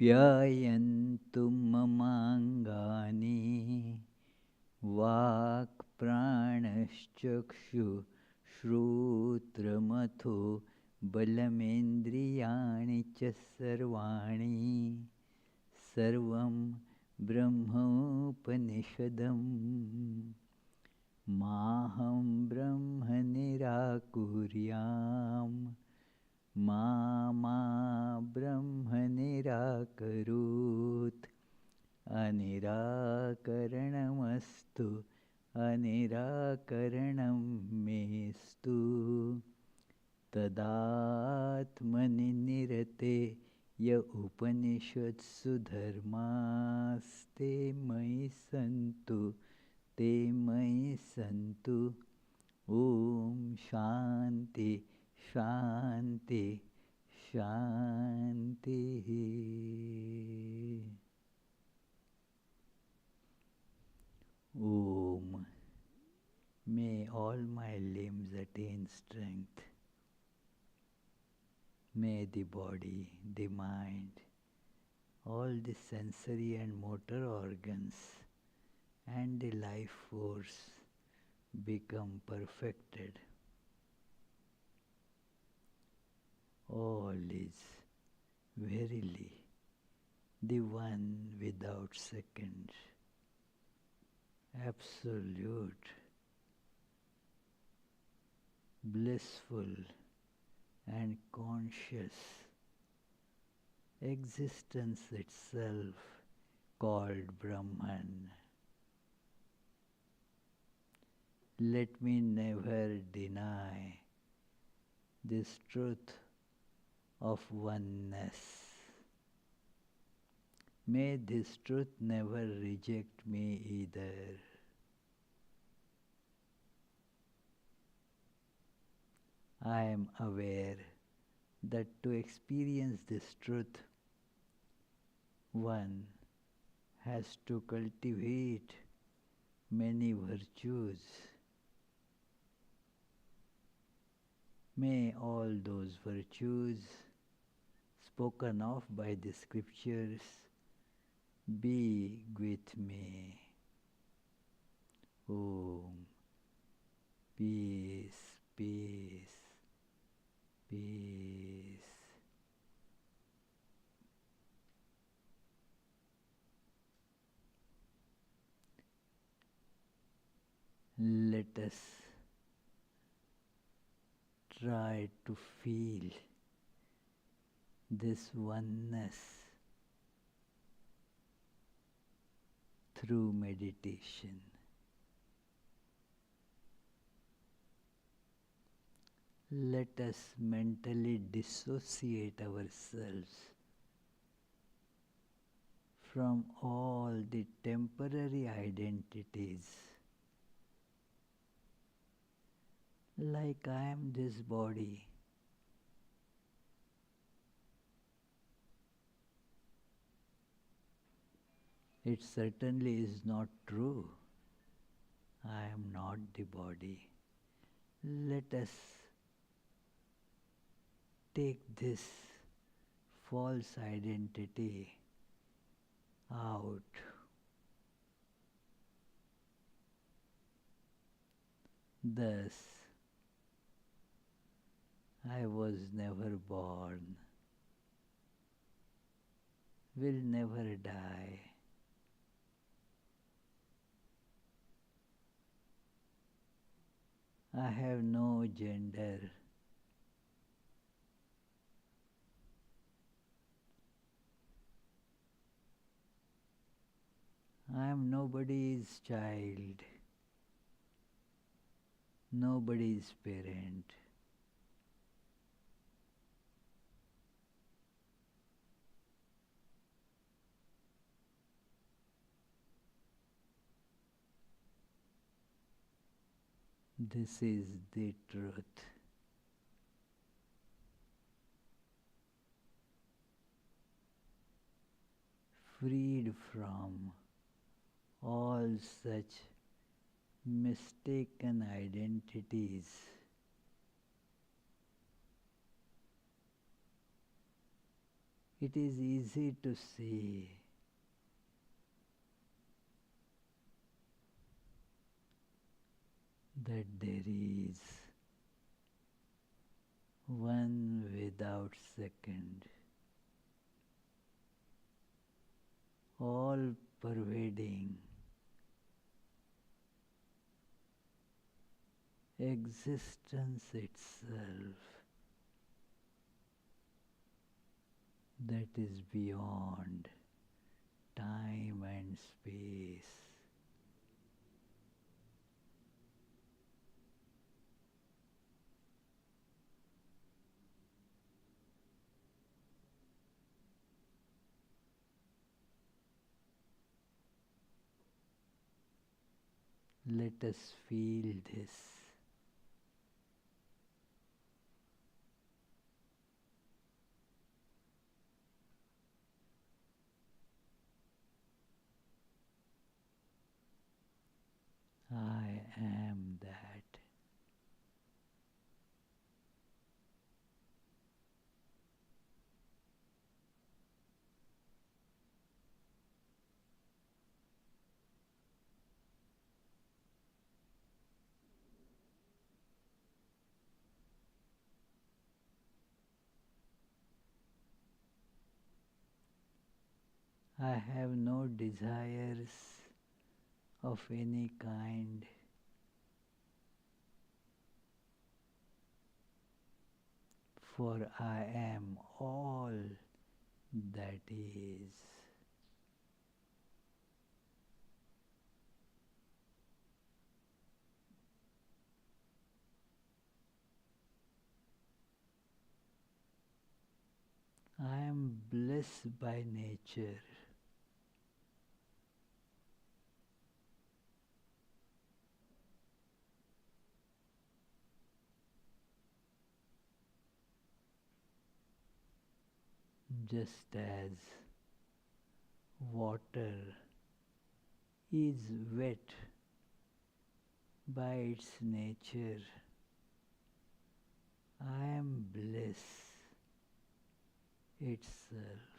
प्यायन्तु ममाङ्गानि वाक्प्राणश्चक्षुश्रोत्रमथो बलमेन्द्रियाणि च सर्वाणि सर्वं ब्रह्मोपनिषदम् माहं ब्रह्म निराकुर्याम् मा ब्रह्म निराकरोत् अनिराकरणमस्तु अनिराकरणं मेस्तु तदात्मनि निरते य उपनिषत्सु धर्मास्ते मयि सन्तु ते मयि सन्तु ॐ शान्ति शान्ति शान्तिः. Om. May all my limbs attain strength. May the body, the mind, all the sensory and motor organs and the life force become perfected. All is verily the one without second, absolute, blissful and conscious existence itself called Brahman. Let me never deny this truth of oneness. May this truth never reject me either. I am aware that to experience this truth, one has to cultivate many virtues. May all those virtues spoken of by the scriptures be with me. Om. Peace, peace, peace. Let us try to feel this oneness through meditation. Let us mentally dissociate ourselves from all the temporary identities. Like I am this body. It certainly is not true. I am not the body. Let us take this false identity out. Thus, I was never born, will never die. I have no gender. I am nobody's child, nobody's parent. This is the truth. Freed from all such mistaken identities, It is easy to see that there is one without second, all pervading existence itself that is beyond time and space. Let us feel this. I am that. I have no desires of any kind. For I am all that is. I am blessed by nature. Just as water is wet by its nature, I am bliss itself.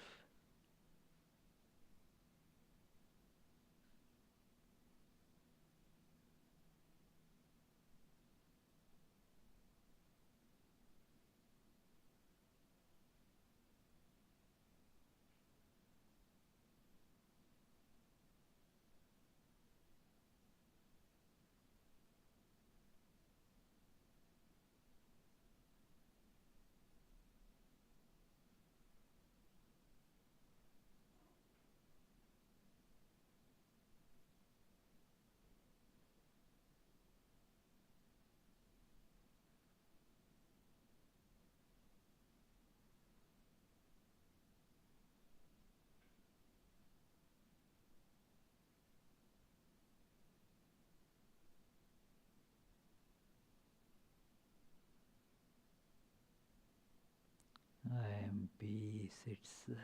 I am peace itself.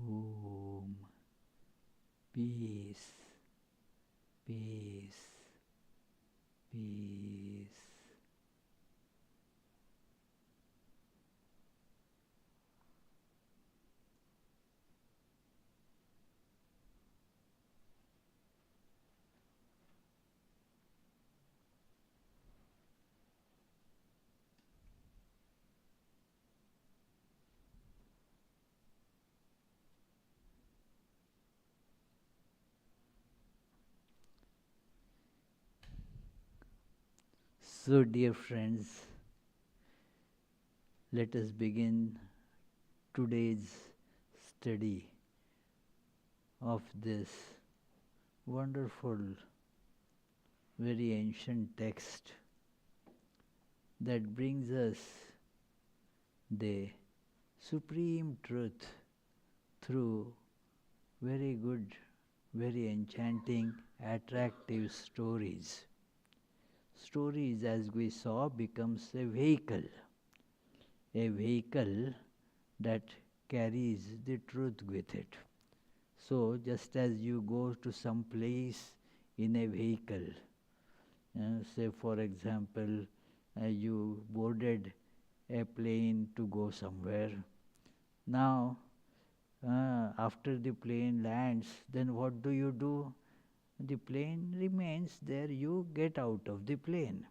Om. Peace, peace, peace. So, dear friends, let us begin today's study of this wonderful very ancient text that brings us the supreme truth through very good, very enchanting, attractive stories. Stories, as we saw, becomes a vehicle that carries the truth with it. So, just as you go to some place in a vehicle, say for example, you boarded a plane to go somewhere. Now, after the plane lands, then what do? The plane remains there, you get out of the plane.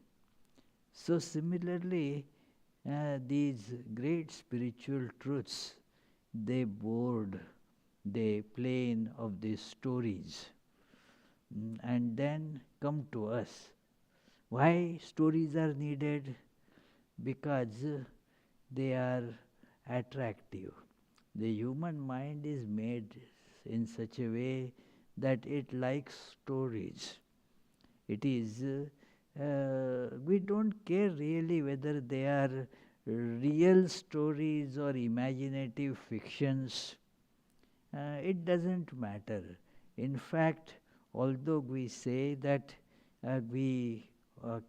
So, similarly, these great spiritual truths, they board the plane of these stories and then come to us. Why stories are needed? Because they are attractive. The human mind is made in such a way that it likes stories. It is, we don't care really whether they are real stories or imaginative fictions. It doesn't matter. In fact, although we say that we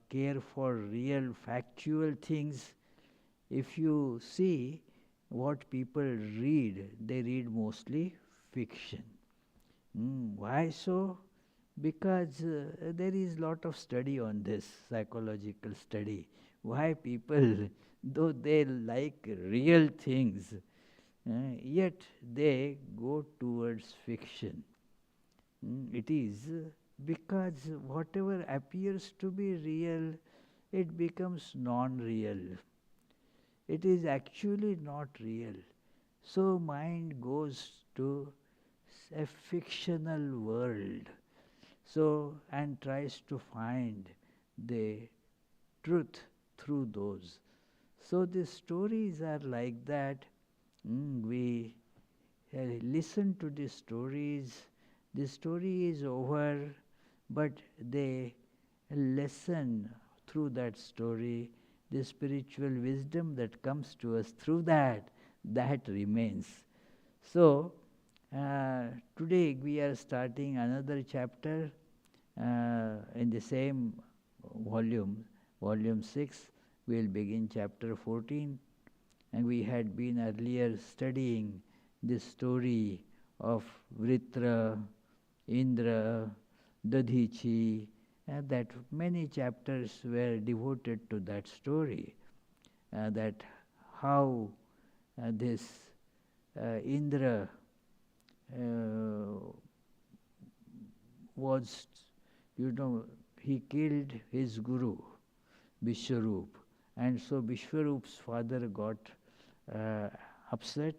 care for real factual things, if you see what people read, they read mostly fiction. Why so? Because there is lot of study on this, psychological study. Why people, though they like real things, yet they go towards fiction. It is because whatever appears to be real, it becomes non-real. It is actually not real. So mind goes to a fictional world. So, and tries to find the truth through those. So the stories are like that. We listen to the stories. The story is over, but the lesson through that story, the spiritual wisdom that comes to us through that remains. So, today we are starting another chapter in the same volume, volume 6. We will begin chapter 14. And we had been earlier studying this story of Vritra, Indra, Dadhichi, and that many chapters were devoted to that story. That how this Indra was, he killed his guru, Vishwarup. And so Vishwarup's father got upset,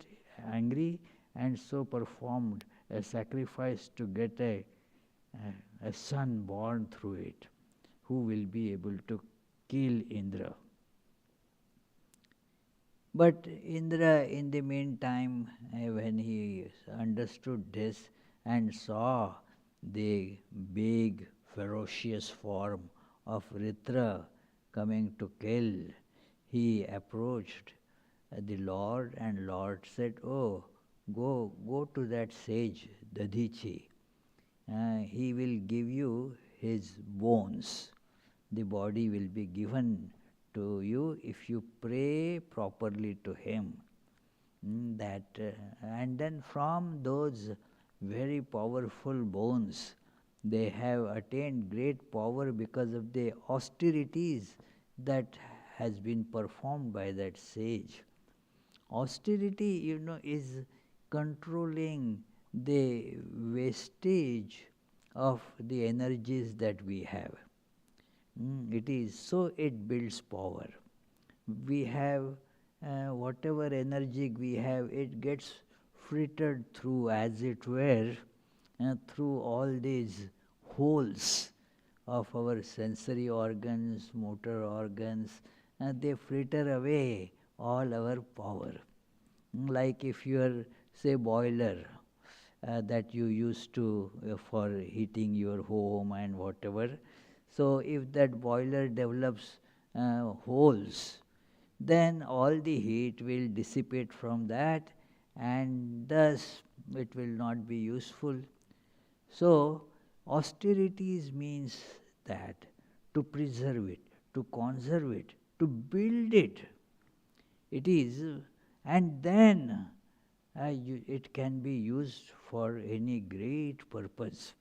angry, and so performed a sacrifice to get a son born through it, who will be able to kill Indra. But Indra, in the meantime, when he understood this and saw the big, ferocious form of Vritra coming to kill, he approached the Lord, and Lord said, "Oh, go to that sage, Dadhichi. He will give you his bones. The body will be given to you if you pray properly to him." And then from those very powerful bones, they have attained great power because of the austerities that has been performed by that sage. Austerity, is controlling the wastage of the energies that we have. It is so it builds power. We have whatever energy we have, it gets filtered through, as it were, through all these holes of our sensory organs, motor organs, and they filter away all our power. Like if your, say, boiler that you used to for heating your home and whatever, So if that boiler develops holes, then all the heat will dissipate from that, and thus it will not be useful. So austerities means that to preserve it, to conserve it, to build it. It is, and then it can be used for any great purpose.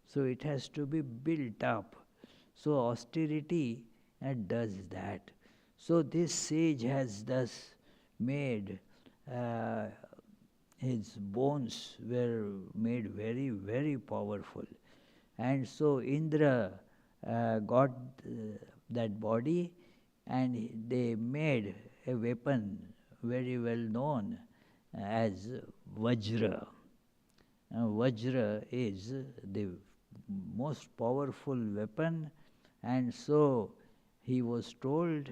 So it has to be built up. So austerity does that. So this sage has thus made, uh, his bones were made very, very powerful. And so Indra got that body, and they made a weapon very well known as Vajra. Vajra is the most powerful weapon, and so he was told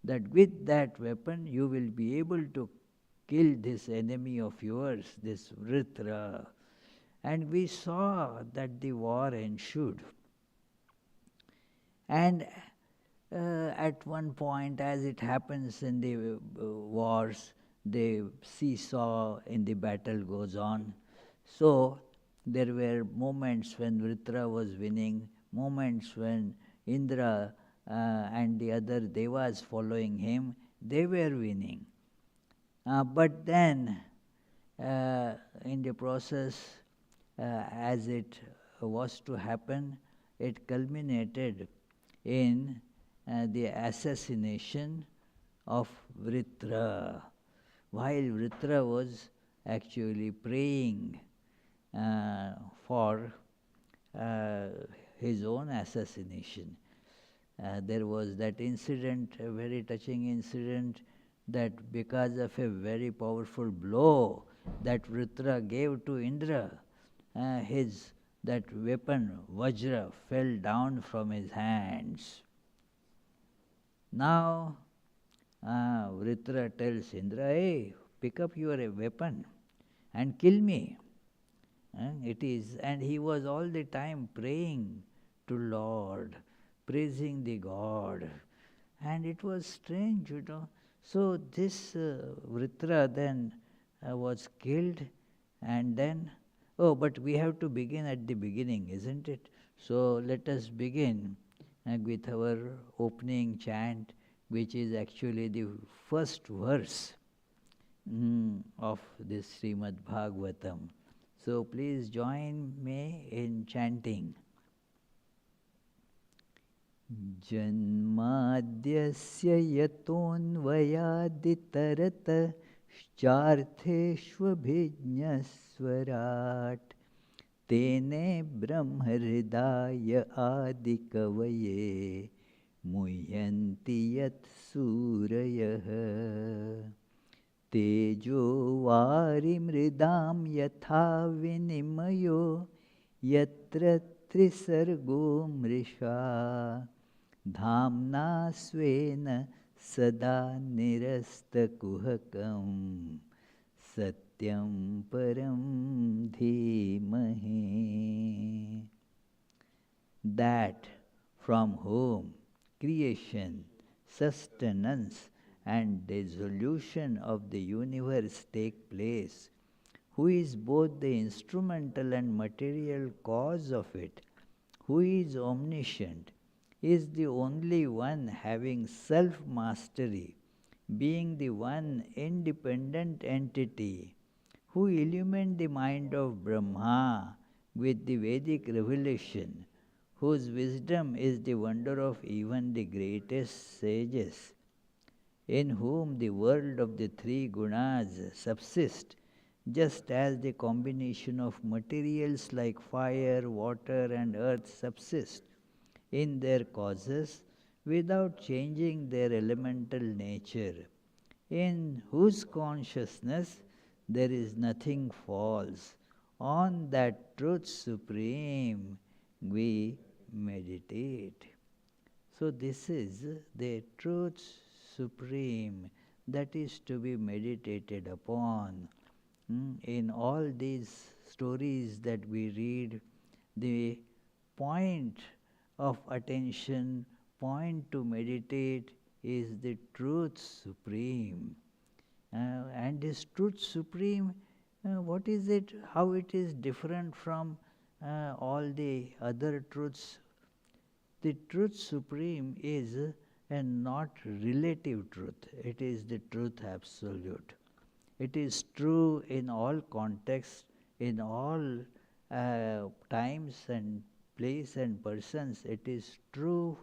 that with that weapon you will be able to kill this enemy of yours, this Vritra. And we saw that the war ensued. And at one point, as it happens in the wars, the seesaw in the battle goes on. So there were moments when Vritra was winning, moments when Indra and the other devas following him, they were winning. But then, in the process, as it was to happen, it culminated in the assassination of Vritra, while Vritra was actually praying for his own assassination. There was that incident, a very touching incident, that because of a very powerful blow that Vritra gave to Indra, his that weapon, Vajra, fell down from his hands. Now, Vritra tells Indra, hey, pick up your weapon and kill me. It is, and he was all the time praying to Lord, praising the God. And it was strange, So this Vritra then was killed, and then, oh, but we have to begin at the beginning, isn't it? So let us begin with our opening chant, which is actually the first verse of this Srimad Bhagavatam. So please join me in chanting. Janmadhyasya yatonvayaditarata Tene brahmhridaya adikavaye muhyanti yat surayah Tejo varimridam yatha vinimayo yatra trisargo mrisha Dhamna svena sada nirastakuhakam Satyam param dhimahi. That from whom creation, sustenance and dissolution of the universe take place, who is both the instrumental and material cause of it, who is omniscient, is the only one having self-mastery, being the one independent entity, who illumined the mind of Brahma with the Vedic revelation, whose wisdom is the wonder of even the greatest sages, in whom the world of the three gunas subsist, just as the combination of materials like fire, water and earth subsist in their causes without changing their elemental nature, in whose consciousness there is nothing false. On that truth supreme we meditate. So this is the truth supreme that is to be meditated upon. In all these stories that we read, the point of attention, point to meditate is the truth supreme. And this truth supreme, what is it, how it is different from all the other truths? The truth supreme is a not relative truth. It is the truth absolute. It is true in all contexts, in all times and place and persons. It is true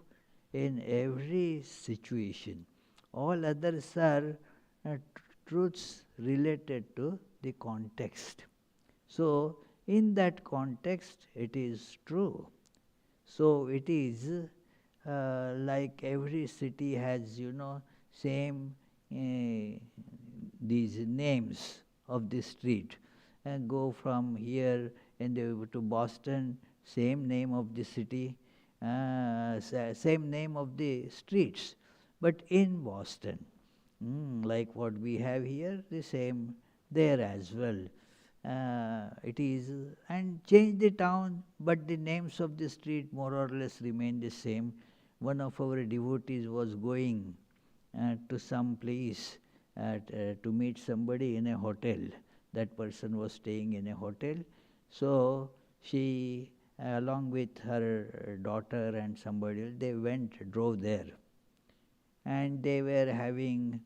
in every situation. All others are truths related to the context. So, in that context, it is true. So, it is like every city has, same these names of the street. And go from here and to Boston, same name of the city, same name of the streets. But in Boston, like what we have here, the same there as well. It is, and change the town, but the names of the street more or less remain the same. One of our devotees was going to some place to meet somebody in a hotel. That person was staying in a hotel. So she, along with her daughter and somebody else, they drove there. And they were having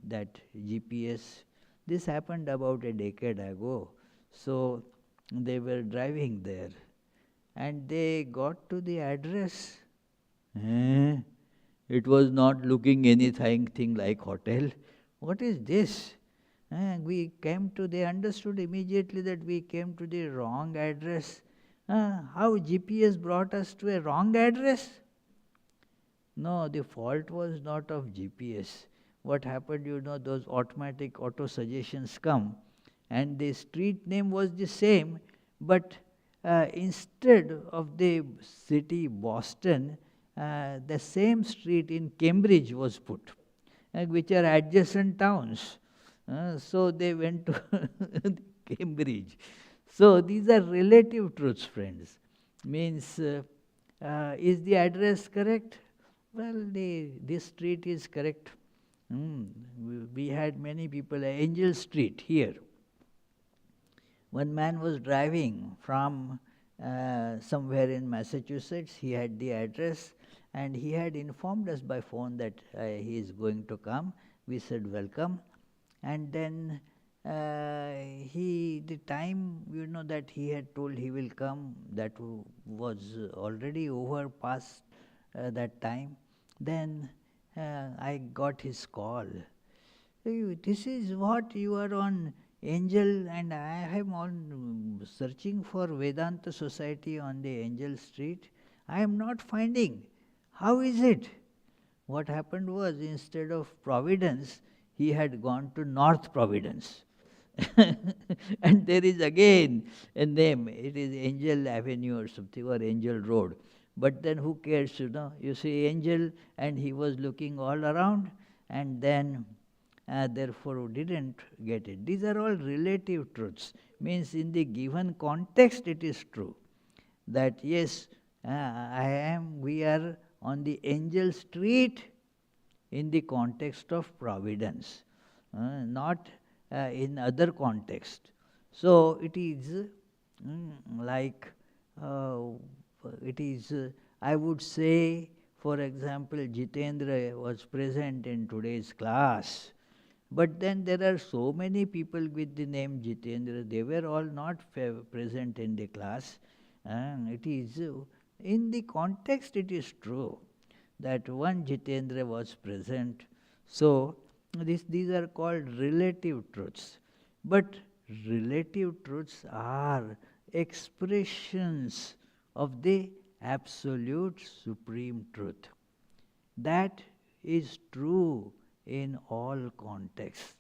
that GPS. This happened about a decade ago. So they were driving there. And they got to the address. It was not looking anything like hotel. What is this? They understood immediately that we came to the wrong address. How GPS brought us to a wrong address? No, the fault was not of GPS. What happened, those automatic auto suggestions come, and the street name was the same, but instead of the city Boston, the same street in Cambridge was put, which are adjacent towns. So they went to Cambridge. So these are relative truths, friends. Means, is the address correct? Well, this street is correct. We had many people, Angel Street here. One man was driving from somewhere in Massachusetts. He had the address and he had informed us by phone that he is going to come. We said welcome. And then the time, that he had told he will come, that was already over past that time. Then I got his call. Hey, this is what you are on Angel, and I am on searching for Vedanta Society on the Angel Street. I am not finding. How is it? What happened was, instead of Providence, he had gone to North Providence. And there is again a name. It is Angel Avenue or something, or Angel Road. But then who cares, You see Angel, and he was looking all around, and then therefore didn't get it. These are all relative truths. Means in the given context it is true. That yes, we are on the Angel Street in the context of Providence, not in other context. So it is like, it is, I would say, for example, Jitendra was present in today's class, but then there are so many people with the name Jitendra, they were all not present in the class. It is, in the context it is true that one Jitendra was present. So these are called relative truths. But relative truths are expressions of the absolute supreme truth. That is true in all contexts.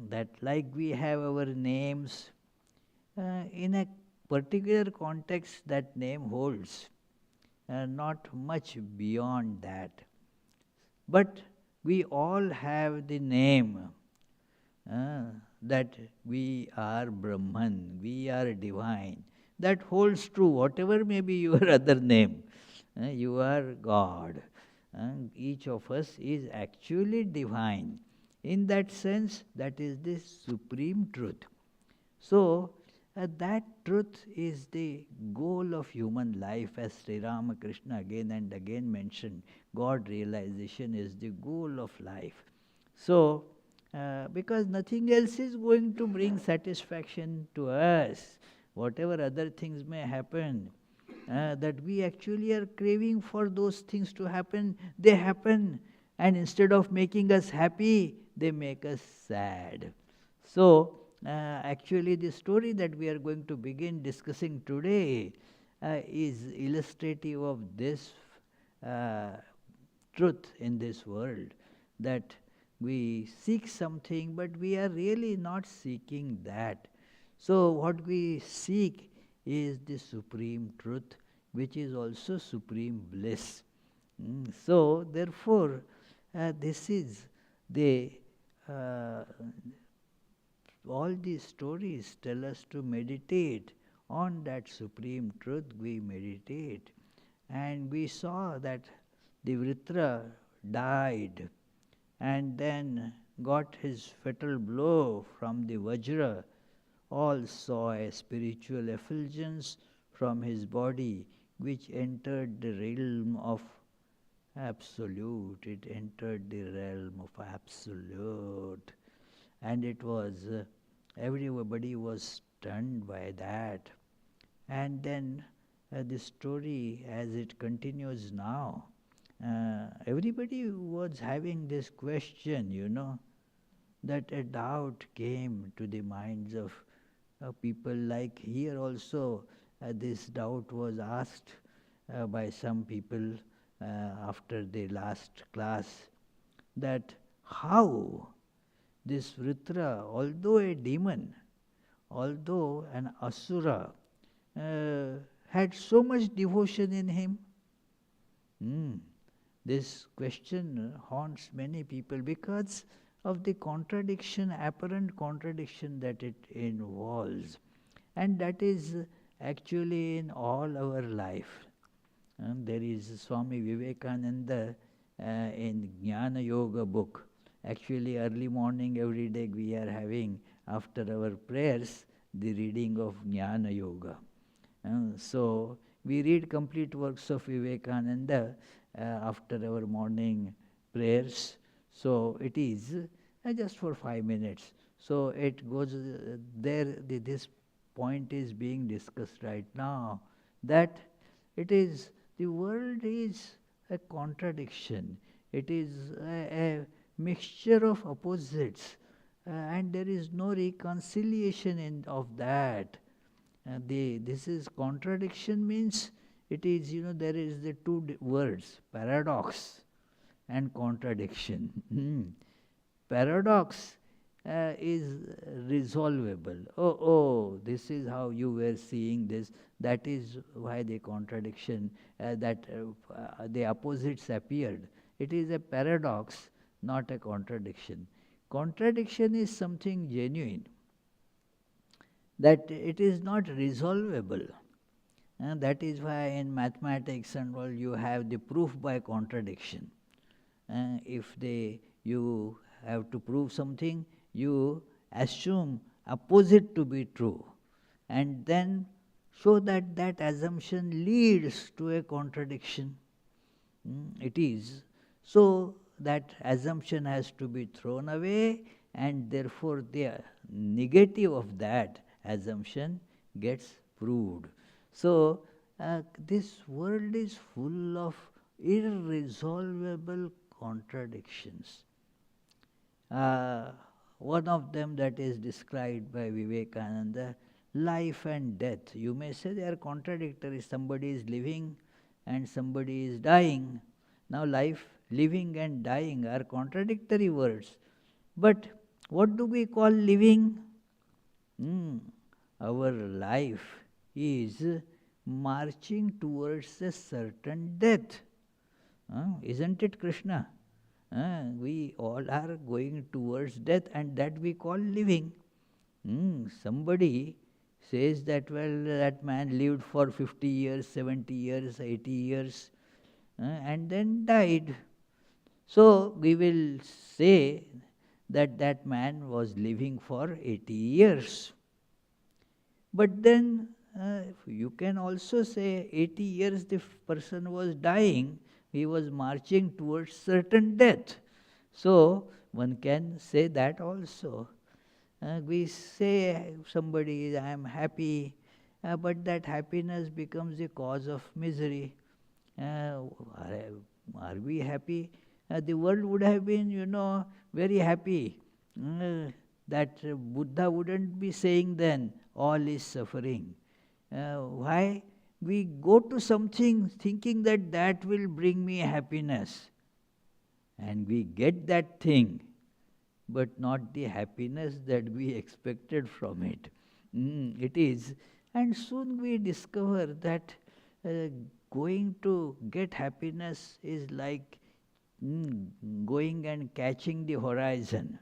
That like we have our names, in a particular context that name holds, not much beyond that. But we all have the name that we are Brahman, we are divine. That holds true, whatever may be your other name. You are God. Each of us is actually divine. In that sense, that is the supreme truth. So, that truth is the goal of human life, as Sri Ramakrishna again and again mentioned. God realization is the goal of life. So, because nothing else is going to bring satisfaction to us, whatever other things may happen, that we actually are craving for those things to happen, they happen, and instead of making us happy, they make us sad. So, actually, the story that we are going to begin discussing today is illustrative of this uh, truth in this world, that we seek something, but we are really not seeking that. So, what we seek is the supreme truth, which is also supreme bliss. So, therefore, this is the all these stories tell us to meditate on that supreme truth. We meditate, and we saw that the Vritra died and then got his fatal blow from the Vajra. All saw a spiritual effulgence from his body, which entered the realm of absolute. It entered the realm of absolute. And it was, everybody was stunned by that. And then the story, as it continues now, everybody was having this question, that a doubt came to the minds of people. Like here also, this doubt was asked by some people after the last class, that how this Vritra, although a demon, although an asura, had so much devotion in him. This question haunts many people because of the contradiction, apparent contradiction that it involves. And that is actually in all our life. There is Swami Vivekananda in Jnana Yoga book. Actually, early morning every day we are having, after our prayers, the reading of Jnana Yoga. So, we read complete works of Vivekananda after our morning prayers. So, it is just for 5 minutes. So, it goes there, this point is being discussed right now, that it is, the world is a contradiction. It is a mixture of opposites, and there is no reconciliation of that. This is contradiction, means it is, there is the two words, paradox and contradiction. Paradox is resolvable. Oh, this is how you were seeing this. That is why the contradiction, the opposites appeared. It is a paradox, not a contradiction. Contradiction is something genuine, that it is not resolvable. And that is why in mathematics and all you have the proof by contradiction. If you have to prove something, you assume opposite to be true, and then show that that assumption leads to a contradiction. It is. So that assumption has to be thrown away, and therefore the negative of that assumption gets proved. So this world is full of irresolvable contradictions. One of them that is described by Vivekananda, life and death. You may say they are contradictory. Somebody is living and somebody is dying. Now life, living and dying are contradictory words. But what do we call living? Our life is marching towards a certain death. Isn't it, Krishna? We all are going towards death, and that we call living. Somebody says that, well, that man lived for 50 years, 70 years, 80 years. and then died. So we will say that that man was living for 80 years. But then you can also say 80 years the person was dying, he was marching towards certain death. So one can say that also. We say somebody, I am happy, but that happiness becomes the cause of misery. Are we happy? The world would have been, very happy. That Buddha wouldn't be saying then, all is suffering. Why? We go to something thinking that that will bring me happiness. And we get that thing, but not the happiness that we expected from it. It is. And soon we discover that uh, going to get happiness is like going and catching the horizon.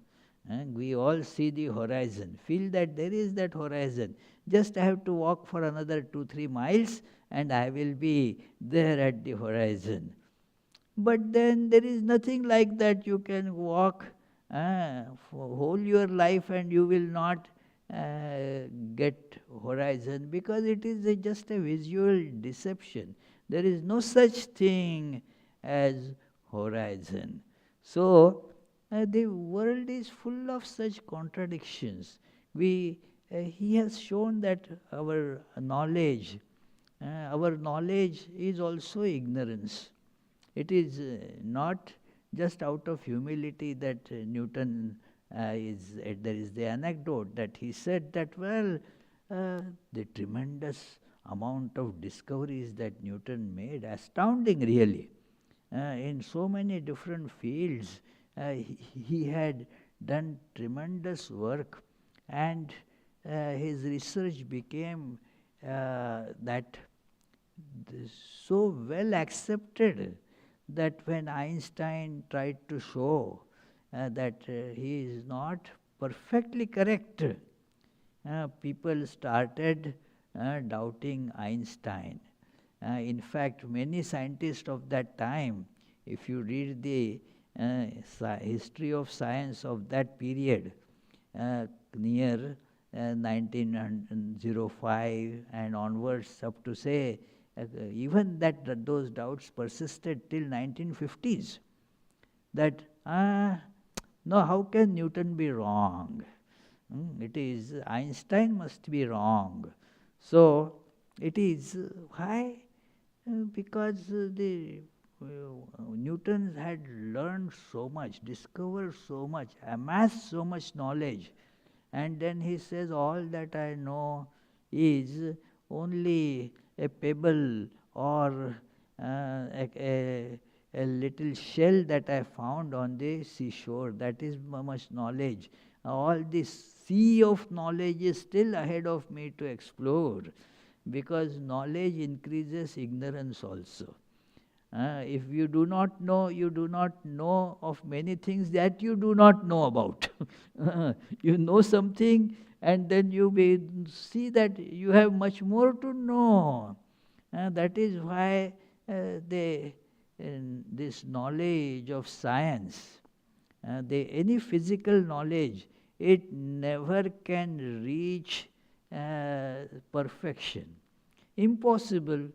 We all see the horizon, feel that there is that horizon. Just I have to walk for another 2-3 miles and I will be there at the horizon. But then there is nothing like that. You can walk for whole your life and you will not get horizon, because it is just a visual deception. There is no such thing as horizon. So the world is full of such contradictions. He has shown that our knowledge is also ignorance. It is not just out of humility that Newton there is the anecdote that he said that, the tremendous amount of discoveries that Newton made, astounding really, in so many different fields. He had done tremendous work, and his research became that so well accepted that when Einstein tried to show that he is not perfectly correct, people started doubting Einstein. In fact, many scientists of that time, if you read the history of science of that period, near 1905 and onwards, up to say, even those doubts persisted till 1950s. That, no, how can Newton be wrong? It is Einstein must be wrong. So it is why? Because the Newton had learned so much, discovered so much, amassed so much knowledge, and then he says, all that I know is only a pebble or a little shell that I found on the seashore. That is much knowledge. All this sea of knowledge is still ahead of me to explore, because knowledge increases ignorance also. If you do not know, you do not know of many things that you do not know about. You know something, and then you see that you have much more to know. That is why this knowledge of science, any physical knowledge, it never can reach perfection. Impossible,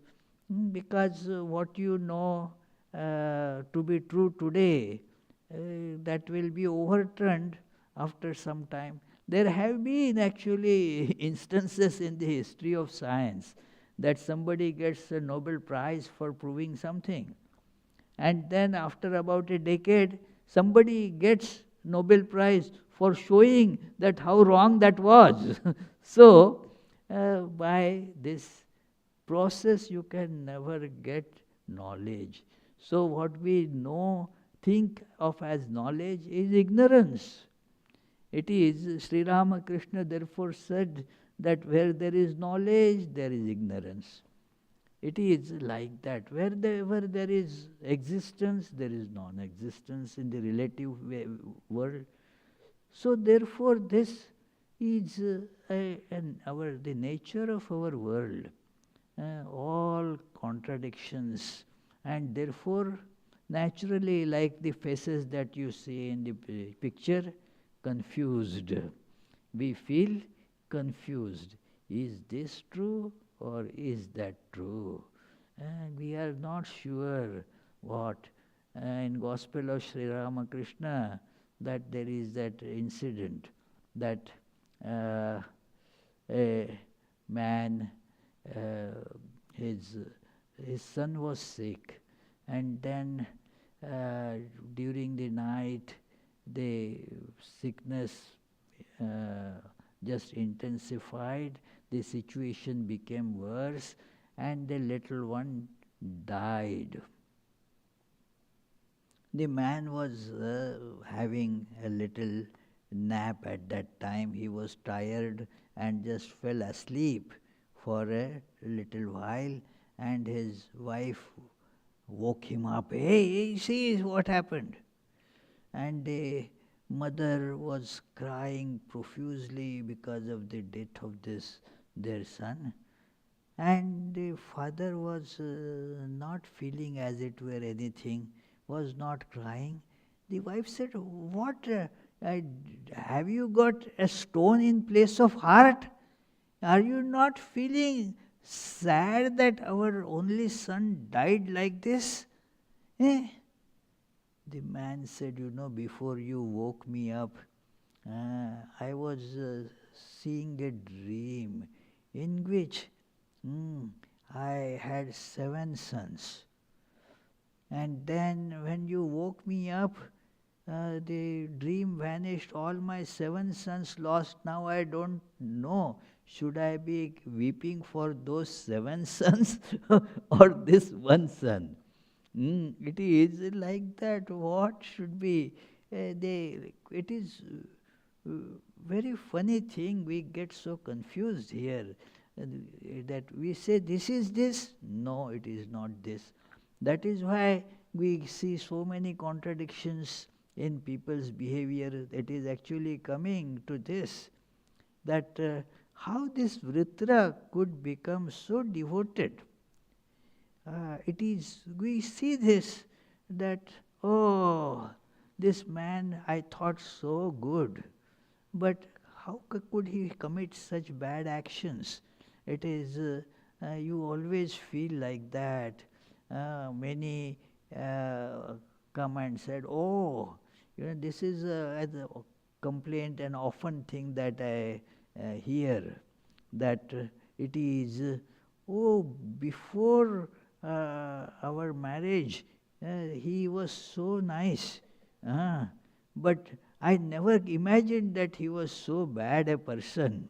because what you know to be true today, that will be overturned after some time. There have been actually instances in the history of science that somebody gets a Nobel Prize for proving something, and then after about a decade, somebody gets Nobel Prize for showing that how wrong that was. So, by this process you can never get knowledge. So what we think of as knowledge is ignorance. It is, Sri Ramakrishna therefore said that where there is knowledge, there is ignorance. It is like that. Wherever there is existence, there is non-existence in the relative world. So therefore this is the nature of our world. All contradictions And therefore, naturally, like the faces that you see in the picture, confused. We feel confused. Is this true or is that true? And we are not sure what. In Gospel of Sri Ramakrishna, that there is that incident that uh, a man, uh, his his son was sick, and then during the night the sickness uh, just intensified, the situation became worse, and the little one died. The man was having a little nap at that time. He was tired and just fell asleep for a little while, and his wife woke him up. Hey, see what happened? And the mother was crying profusely because of the death of this their son. And the father was not feeling as it were anything, was not crying. The wife said, what, have you got a stone in place of heart? Are you not feeling sad that our only son died like this? Eh? The man said, before you woke me up, I was seeing a dream in which I had 7 sons. And then when you woke me up, the dream vanished. All my 7 sons lost. Now I don't know. Should I be weeping for those 7 sons or this one son? It is like that. What should be? It is very funny thing. We get so confused here that we say this is this. No, it is not this. That is why we see so many contradictions in people's behavior. It is actually coming to this, that how this Vritra could become so devoted. We see this, that, oh, this man I thought so good, but how could he commit such bad actions? It is, you always feel like that. Many come and said, oh, this is a complaint and often thing that I hear, that it is, oh, before our marriage, he was so nice. But I never imagined that he was so bad a person.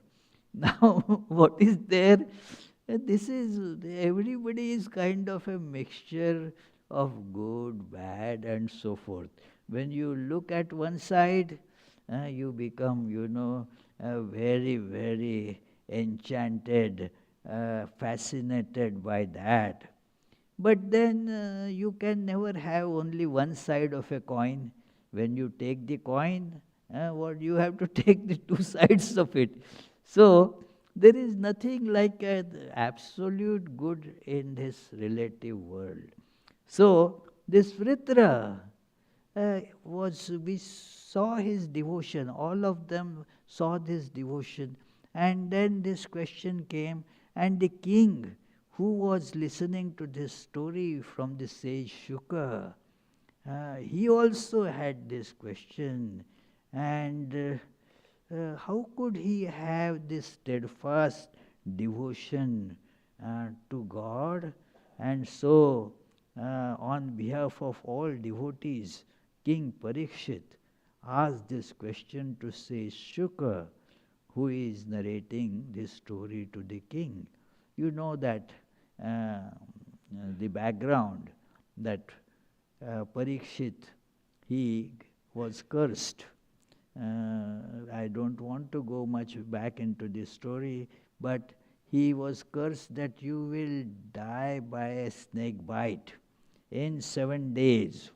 Now, what is there? This is, everybody is kind of a mixture of good, bad, and so forth. When you look at one side, you become, very, very enchanted, fascinated by that. But then you can never have only one side of a coin. When you take the coin, what you have to take the 2 sides of it. So there is nothing like absolute good in this relative world. So this Vritra we saw his devotion. All of them saw this devotion. And then this question came, and the king who was listening to this story from the sage Shuka, he also had this question. And how could he have this steadfast devotion to God? And so, on behalf of all devotees, King Parikshit asked this question to sage Shuka, who is narrating this story to the king. You know that the background, that Parikshit, he was cursed. I don't want to go much back into this story, but he was cursed that you will die by a snake bite in 7 days.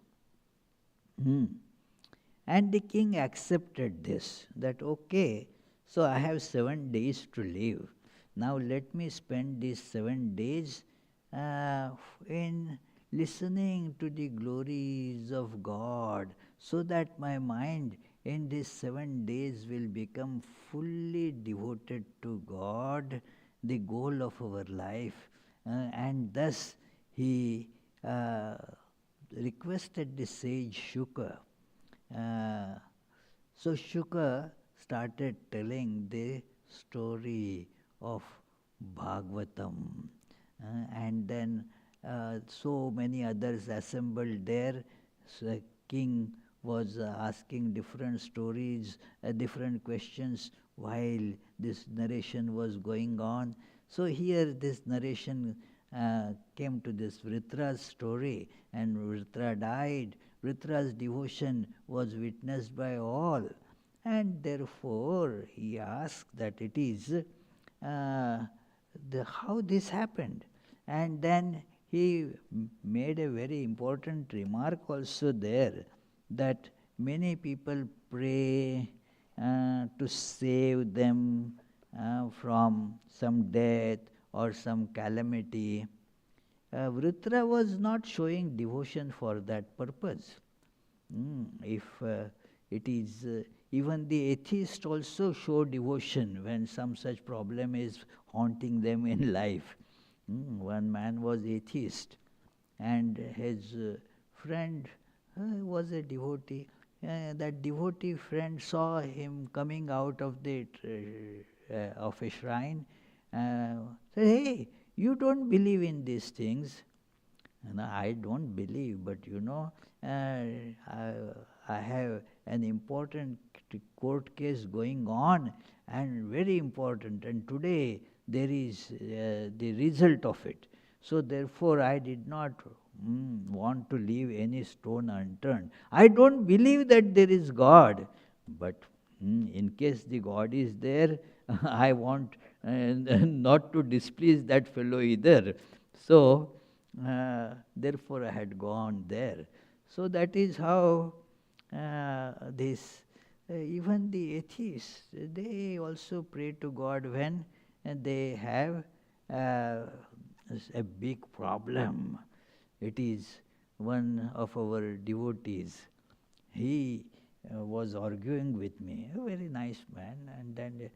And the king accepted this, that okay, so I have 7 days to live. Now let me spend these 7 days in listening to the glories of God, so that my mind in these 7 days will become fully devoted to God, the goal of our life. And thus he uh, requested the sage Shuka. Uh, so Shuka started telling the story of Bhagavatam. And then so many others assembled there. So king was asking different stories, different questions while this narration was going on. So here this narration came to this Vritra's story, and Vritra died. Vritra's devotion was witnessed by all, and therefore he asked that it is how this happened. And then he made a very important remark also there, that many people pray to save them from some death or some calamity. Vritra was not showing devotion for that purpose. If it is, even the atheists also show devotion when some such problem is haunting them in life. One man was atheist, and his friend was a devotee. That devotee friend saw him coming out of of a shrine. Said, "Hey, you don't believe in these things." No, I don't believe, but I have an important court case going on, and very important, and today there is the result of it. So therefore I did not want to leave any stone unturned. I don't believe that there is God, but in case the God is there, I want not to displease that fellow either. So therefore I had gone there. So that is how this, even the atheists, they also pray to God when they have uh, a big problem. It is one of our devotees. He was arguing with me, a very nice man, and then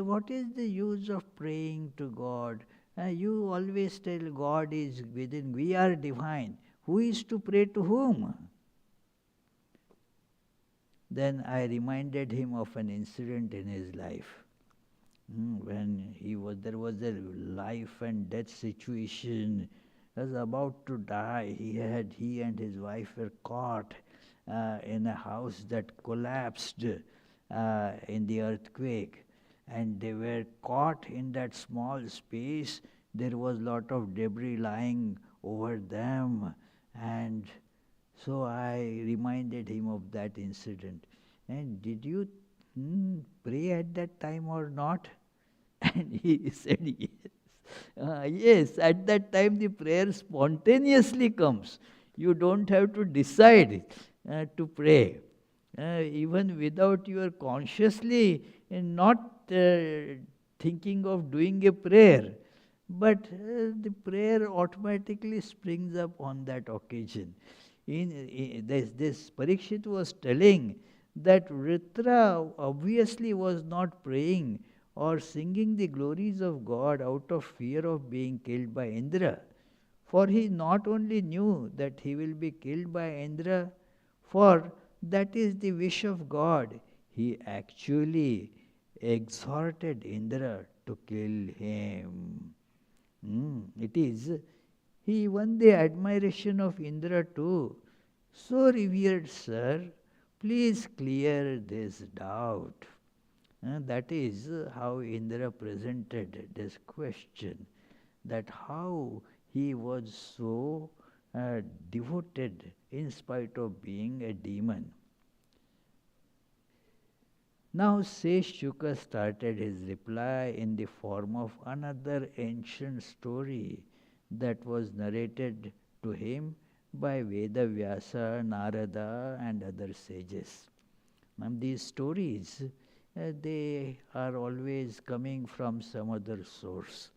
what is the use of praying to God? You always tell God is within, we are divine. Who is to pray to whom? Then I reminded him of an incident in his life. When there was a life and death situation. He was about to die. He and his wife were caught in a house that collapsed in the earthquake, and they were caught in that small space. There was lot of debris lying over them, and so I reminded him of that incident. And did you pray at that time or not? And he said, yes. Yes, at that time the prayer spontaneously comes. You don't have to decide to pray. Even without your consciously not thinking of doing a prayer. But the prayer automatically springs up on that occasion. This Parikshit was telling that Vritra obviously was not praying or singing the glories of God out of fear of being killed by Indra. For he not only knew that he will be killed by Indra, for that is the wish of God, he actually exhorted Indra to kill him. It is, he won the admiration of Indra too. So revered sir, please clear this doubt. That is how Indra presented this question, that how he was so devoted in spite of being a demon. Now Sage Shuka started his reply in the form of another ancient story that was narrated to him by Veda Vyasa, Narada and other sages. And these stories, they are always coming from some other source.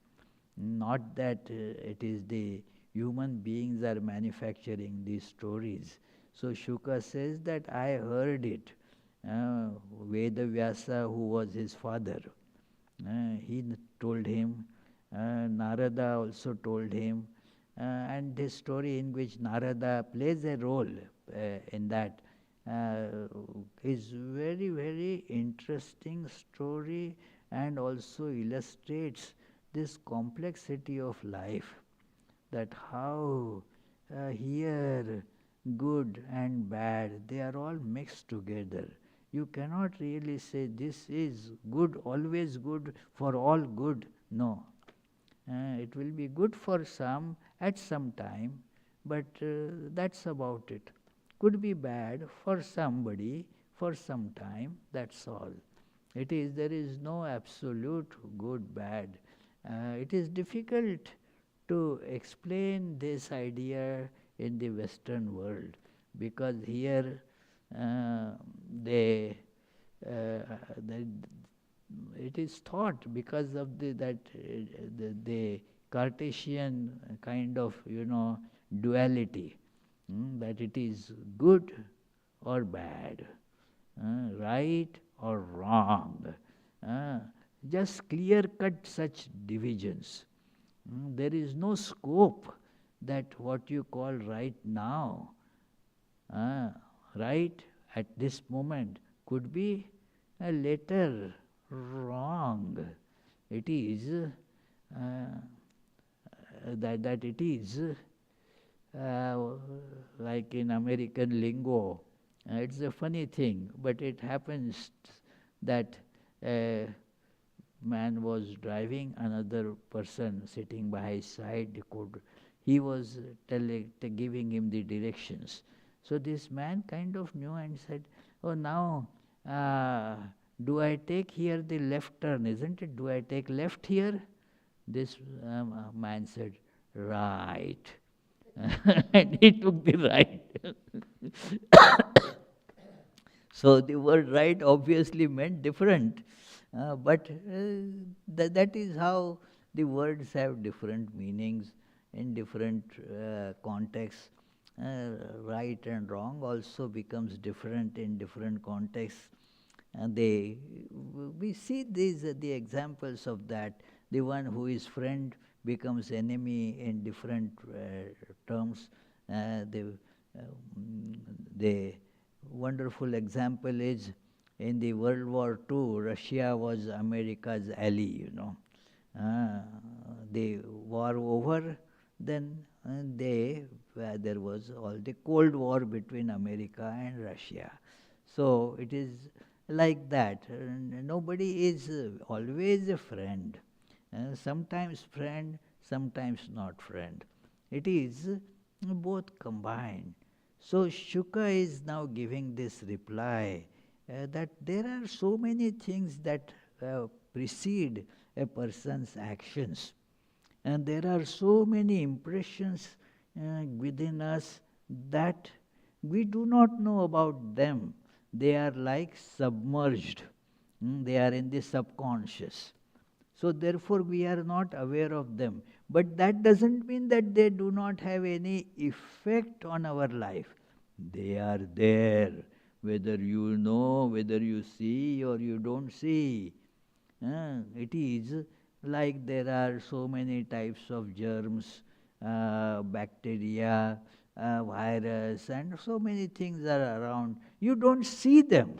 Not that it is the Human beings are manufacturing these stories. So Shuka says that I heard it. Vedavyasa, who was his father, told him. Narada also told him. And this story in which Narada plays a role in that is very, very interesting story, and also illustrates this complexity of life, that how here good and bad, they are all mixed together. You cannot really say this is good, always good, for all good. No. It will be good for some at some time, but that's about it. Could be bad for somebody for some time, that's all. There is no absolute good, bad. It is difficult to explain this idea in the Western world, because here they, they it is thought, because of the Cartesian kind of duality, that it is good or bad, right or wrong, just clear cut such divisions. There is no scope that what you call right now, right at this moment, could be later wrong. It is that it is like in American lingo. It's a funny thing, but it happens that a man was driving, another person sitting by his side he was giving him the directions. So this man kind of knew and said, "Oh, now do I take here the left turn, isn't it? Do I take left here?" This man said, "Right." And he took the right. So the word right obviously meant different. But that is how the words have different meanings in different contexts. Right and wrong also becomes different in different contexts. And we see these the examples of that. The one who is friend becomes enemy in different terms. The wonderful example is in the World War II, Russia was America's ally. The war over, then there was all the Cold War between America and Russia. So it is like that. Nobody is always a friend. Sometimes friend, sometimes not friend. It is both combined. So Shuka is now giving this reply that there are so many things that precede a person's actions, and there are so many impressions within us that we do not know about them. They are like submerged. They are in the subconscious. So therefore we are not aware of them. But that doesn't mean that they do not have any effect on our life. They are there, whether you know, whether you see or you don't see. It is like there are so many types of germs, bacteria, virus, and so many things are around. You don't see them,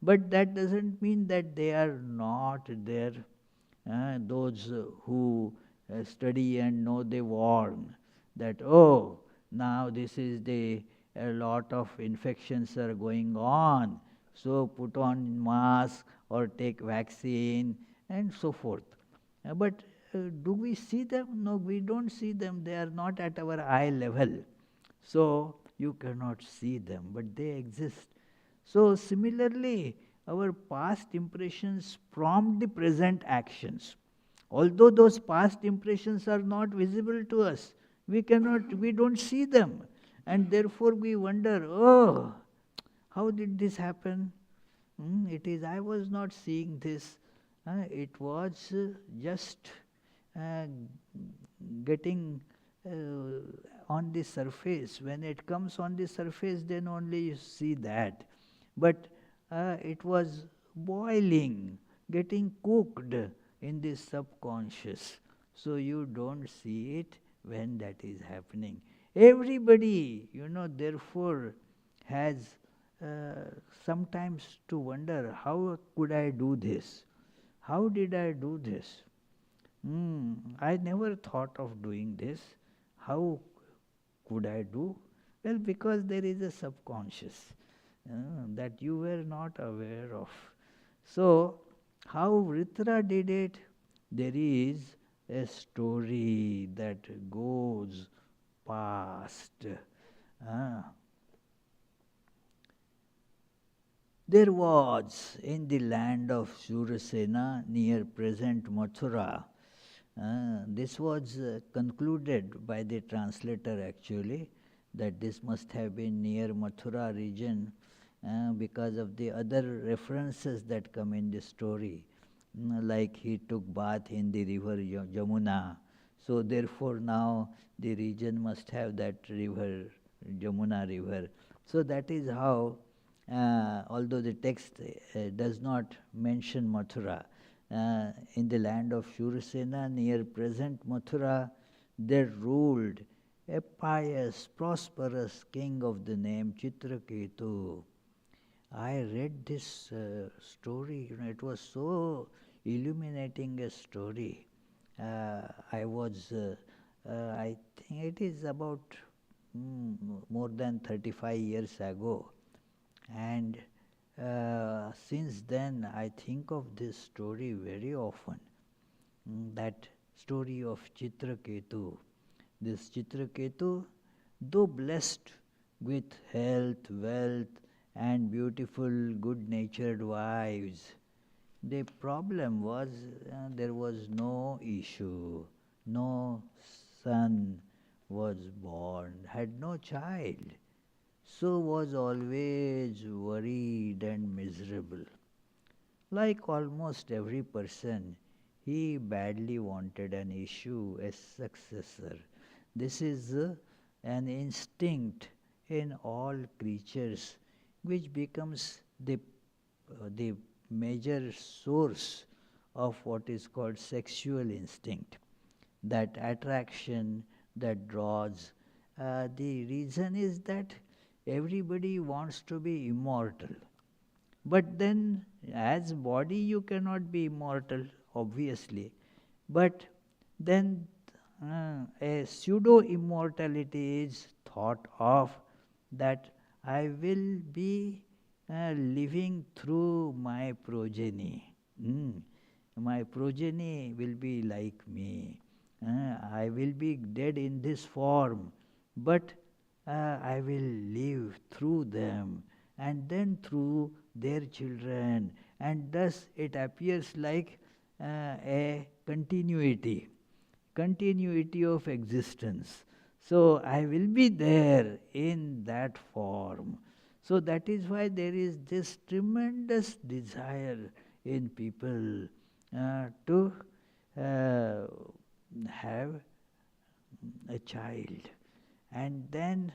but that doesn't mean that they are not there. Those who study and know, they warn that, oh, now this is a lot of infections are going on, so put on mask or take vaccine and so forth. But do we see them? No, we don't see them. They are not at our eye level. So you cannot see them, but they exist. So similarly, our past impressions prompt the present actions. Although those past impressions are not visible to us, we don't see them. And therefore we wonder, oh, how did this happen? I was not seeing this. It was just uh, getting on the surface. When it comes on the surface, then only you see that. But it was boiling, getting cooked in the subconscious. So you don't see it when that is happening. Everybody, therefore, has sometimes to wonder, how could I do this? How did I do this? I never thought of doing this. How could I do? Well, because there is a subconscious that you were not aware of. So, how Vritra did it? There is a story that goes past. Uh, there was in the land of Shurasena near present Mathura. This was concluded by the translator actually, that this must have been near Mathura region because of the other references that come in the story. Like he took bath in the river Jamuna. So therefore now the region must have that river, Jamuna river. So that is how, although the text does not mention Mathura, in the land of Shurasena near present Mathura, there ruled a pious, prosperous king of the name Chitraketu. I read this story, it was so illuminating a story. I think it is about more than 35 years ago. And since then, I think of this story very often. That story of Chitraketu. This Chitraketu, though blessed with health, wealth, and beautiful, good-natured wives, the problem was there was no issue, no son was born, had no child. So was always worried and miserable. Like almost every person, he badly wanted an issue, a successor. This is an instinct in all creatures which becomes the major source of what is called sexual instinct. That attraction that draws. The reason is that everybody wants to be immortal. But then, as body, you cannot be immortal, obviously. But then, a pseudo immortality is thought of, that I will be living through my progeny. My progeny will be like me. I will be dead in this form, but I will live through them and then through their children, and thus it appears like a continuity of existence. So I will be there in that form. So that is why there is this tremendous desire in people to have a child. And then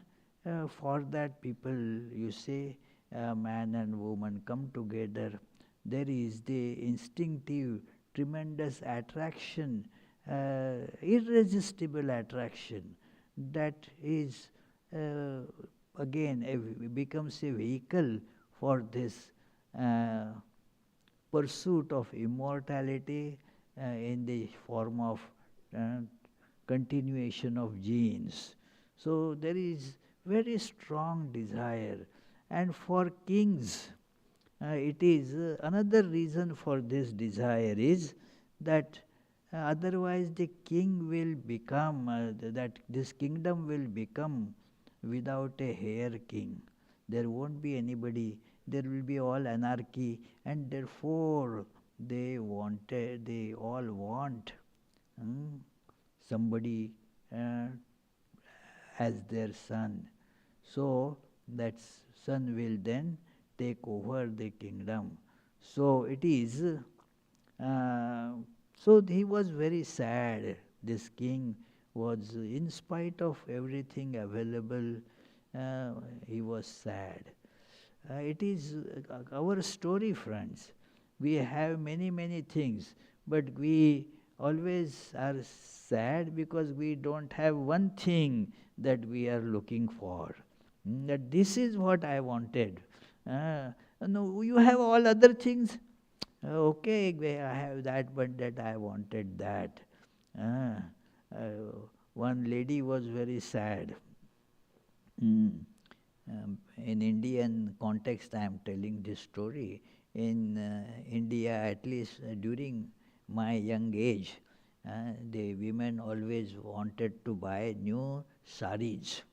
for that people, you say, man and woman come together. There is the instinctive, tremendous attraction, irresistible attraction that is again becomes a vehicle for this pursuit of immortality in the form of uh, continuation of genes. So there is very strong desire. And for kings, it is another reason for this desire is that otherwise the king will become, that this kingdom will become without a heir king. There won't be anybody, there will be all anarchy, and therefore they all want somebody as their son. So that son will then take over the kingdom. So it is, so he was very sad, this king was, in spite of everything available, he was sad. It is our story, friends. We have many, many things, but we always are sad because we don't have one thing that we are looking for. That this is what I wanted. Uh, no, you have all other things. Okay, I have that, but that I wanted that. Uh, One lady was very sad. Mm. In Indian context, I am telling this story. In India, at least during my young age, the women always wanted to buy new saris.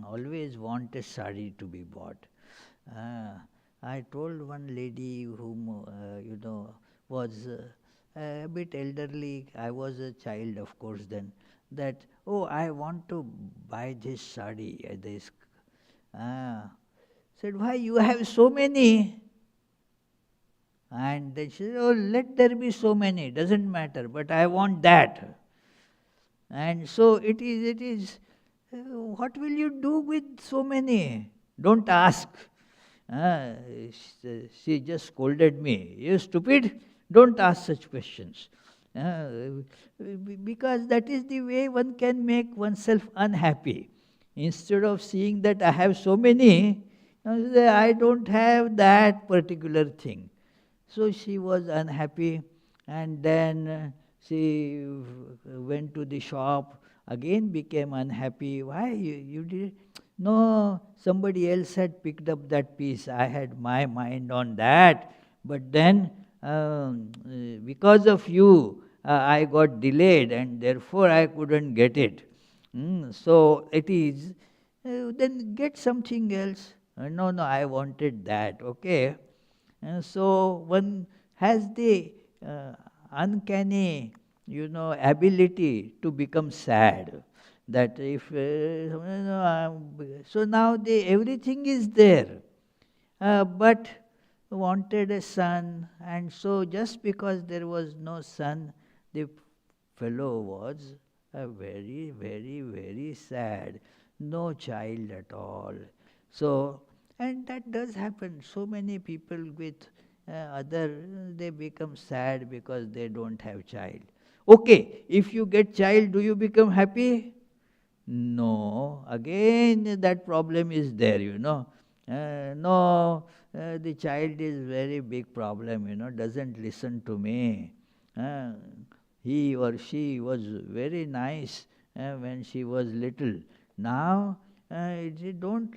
Always want a sari to be bought. Uh, I told one lady whom, was a bit elderly, I was a child of course then, that, oh, I want to buy this sari, Ah, said, why you have so many? And they said, oh, let there be so many, doesn't matter, but I want that. And so what will you do with so many? Don't ask. Ah, she just scolded me. You stupid, don't ask such questions. Ah, because that is the way one can make oneself unhappy. Instead of seeing that I have so many, I don't have that particular thing. So she was unhappy, and then she went to the shop, again became unhappy. Why you did? No, somebody else had picked up that piece. I had my mind on that, but then because of you, I got delayed, and therefore I couldn't get it. So it is, then get something else. No, no, I wanted that. Okay. So one has the uncanny, ability to become sad. That if so now everything is there, but wanted a son, and so just because there was no son, the fellow was very, very, very sad. No child at all. So, and that does happen. So many people with they become sad because they don't have child. Okay, if you get child, do you become happy? No, again that problem is there, no, the child is very big problem, doesn't listen to me. Uh, he or she was very nice when she was little. Now they don't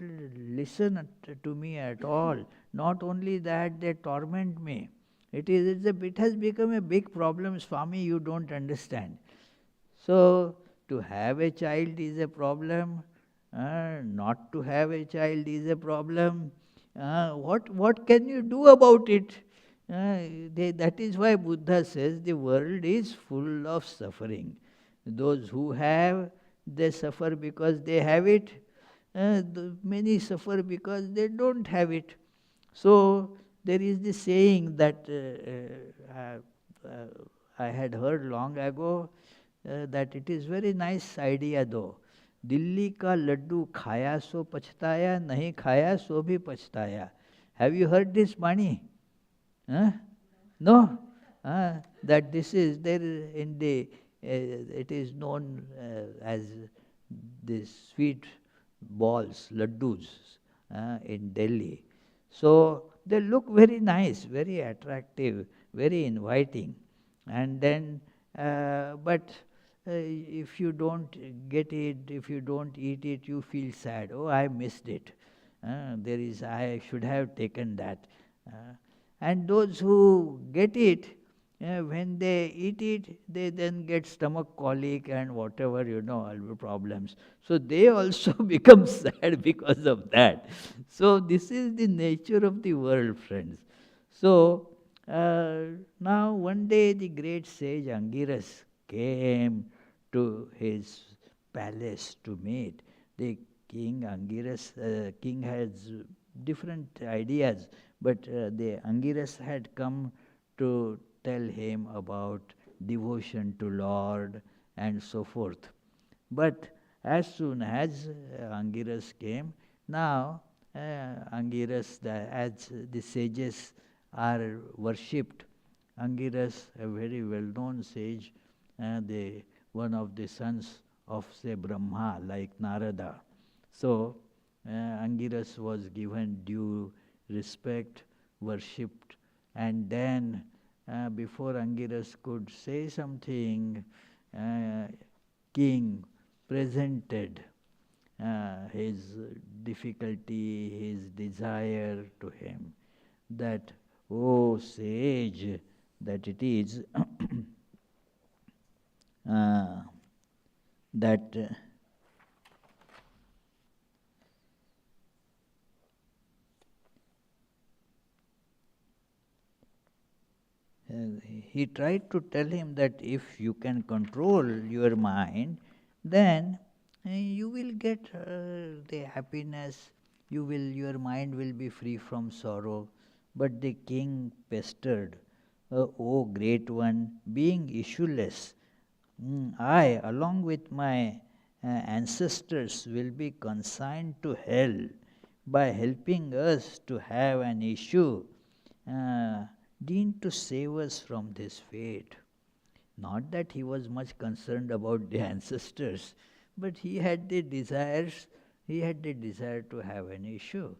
listen to me at all. Not only that, they torment me. It has become a big problem, Swami, you don't understand. So, to have a child is a problem, not to have a child is a problem. What can you do about it? That is why Buddha says the world is full of suffering. Those who have, they suffer because they have it. Many suffer because they don't have it. So there is this saying that I had heard long ago, that it is very nice idea though. Delhi का लड्डू खाया सो पछताया, नहीं खाया सो भी पछताया. Have you heard this, Mani? Huh? No? That this is there in the, it is known as the sweet balls, laddus, in Delhi. So they look very nice, very attractive, very inviting. And then, but if you don't get it, if you don't eat it, you feel sad. Oh, I missed it. I should have taken that. And those who get it, when they eat it, they then get stomach colic and whatever, all the problems. So they also become sad because of that. So this is the nature of the world, friends. So now one day the great sage Angiras came to his palace to meet. The king Angiras, king has different ideas, but the Angiras had come to tell him about devotion to Lord and so forth. But as soon as Angiras came, now Angiras, as the sages are worshipped, Angiras, a very well-known sage, one of the sons of, say, Brahma, like Narada. So, Angiras was given due respect, worshipped, and then before Angiras could say something, uh, king presented his difficulty, his desire to him, that, "O sage, that it is that he tried to tell him that if you can control your mind, then you will get the happiness, your mind will be free from sorrow." But the king pestered, "O great one, being issueless, I, along with my ancestors, will be consigned to hell by helping us to have an issue uh, deemed to save us from this fate." Not that he was much concerned about the ancestors, but he had the desire to have an issue.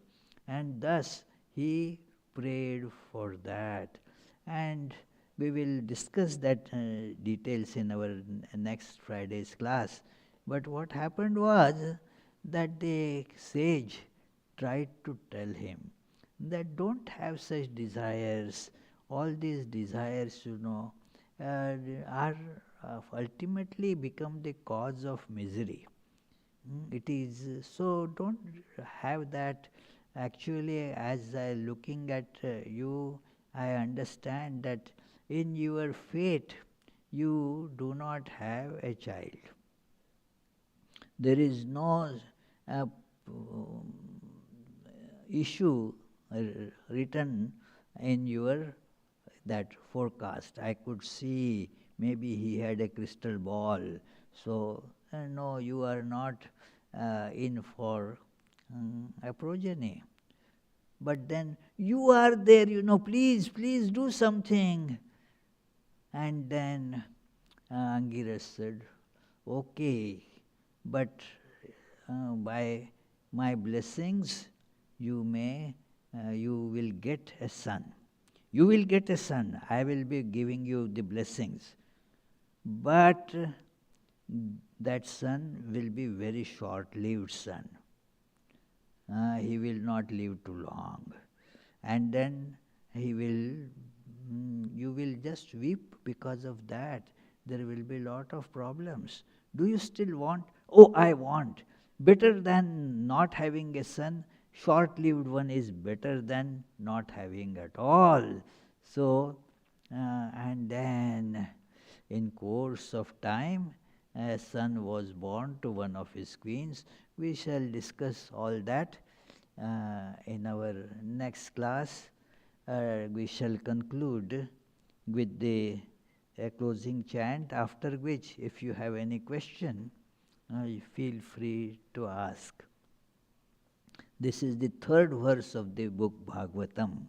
And thus he prayed for that. And we will discuss that details in our next Friday's class. But what happened was that the sage tried to tell him that don't have such desires. All these desires, are ultimately become the cause of misery. It is so. Don't have that. Actually, as I looking at you, I understand that in your fate you do not have a child. There is no uh, issue written in your that forecast. I could see maybe he had a crystal ball. So, no, you are not in for a progeny. But then you are there, please, please do something. And then Angiras said, "Okay, but by my blessings, you will get a son. You will get a son. I will be giving you the blessings. But that son will be very short-lived son. He will not live too long. And then you will just weep because of that. There will be a lot of problems. Do you still want?" "Oh, I want. Better than not having a son. Short-lived one is better than not having at all." So, and then in course of time, a son was born to one of his queens. We shall discuss all that in our next class. We shall conclude with the closing chant, after which, if you have any question, feel free to ask. This is the third verse of the book Bhagavatam.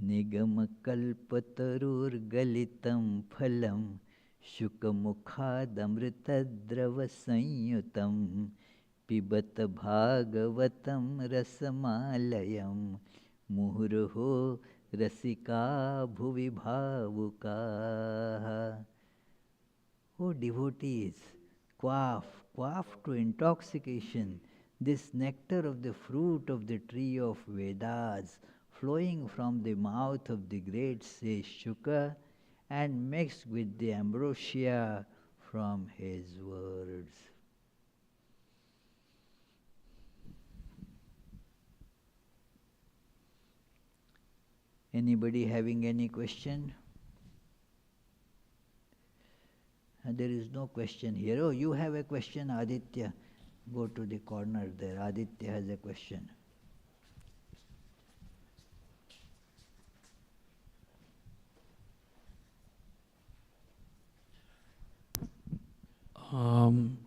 Nigam kalpatarur galitam phalam शुकमुखादमृतद्रव संयुतं पिबत भागवतं रसमालयं मुहुर्हो रसिका bhuvi bhavukaah. O devotees, quaff to intoxication this nectar of the fruit of the tree of Vedas, flowing from the mouth of the great sage Shuka and mixed with the ambrosia from his words. Anybody having any question? There is no question here. Oh, you have a question, Aditya. Go to the corner there. Aditya has a question. Um,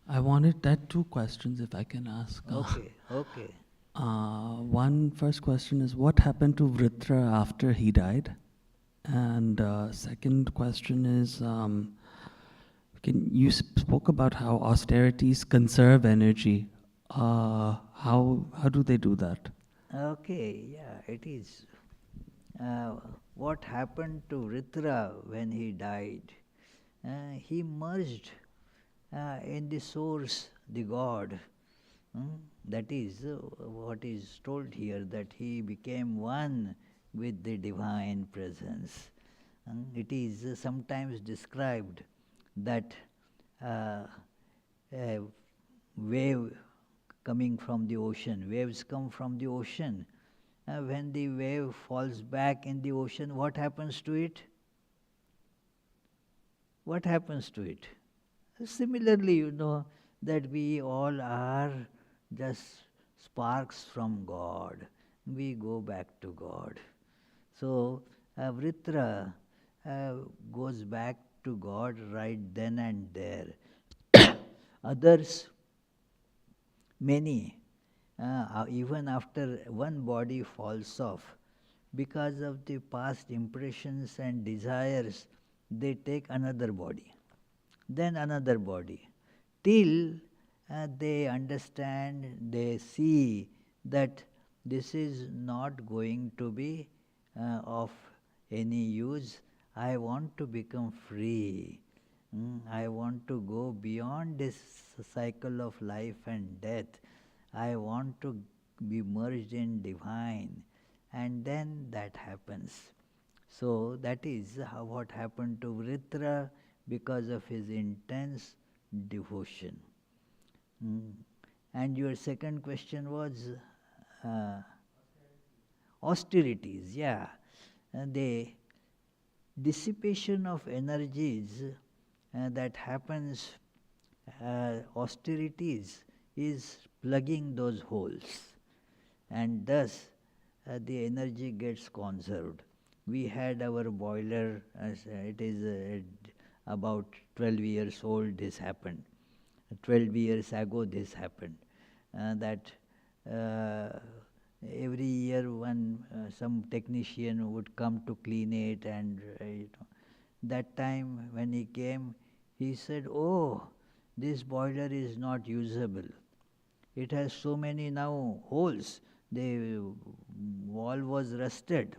I wanted that two questions if I can ask. Okay, okay. One first question is what happened to Vritra after he died? And second question is, you spoke about how austerities conserve energy. How do they do that? Okay, yeah, it is. Uh, what happened to Vritra when he died? He merged in the source, the God. That is what is told here, that he became one with the divine presence. It is sometimes described that uh, a wave coming from the ocean, waves come from the ocean. When the wave falls back in the ocean, what happens to it? What happens to it? Similarly, that we all are just sparks from God. We go back to God. So, Vritra goes back to God right then and there. Others, many, even after one body falls off, because of the past impressions and desires, they take another body, then another body, till they understand, they see that this is not going to be of any use. I want to become free. I want to go beyond this cycle of life and death. I want to be merged in divine. And then that happens. So that is what happened to Vritra because of his intense devotion. Mm. And your second question was uh, austerities, yeah. The dissipation of energies that happens, austerities is plugging those holes, and thus the energy gets conserved. We had our boiler, it is about 12 years old, this happened. 12 years ago, this happened. That every year, one some technician would come to clean it, and that time when he came, he said, "Oh, this boiler is not usable. It has so many now holes. The wall was rusted,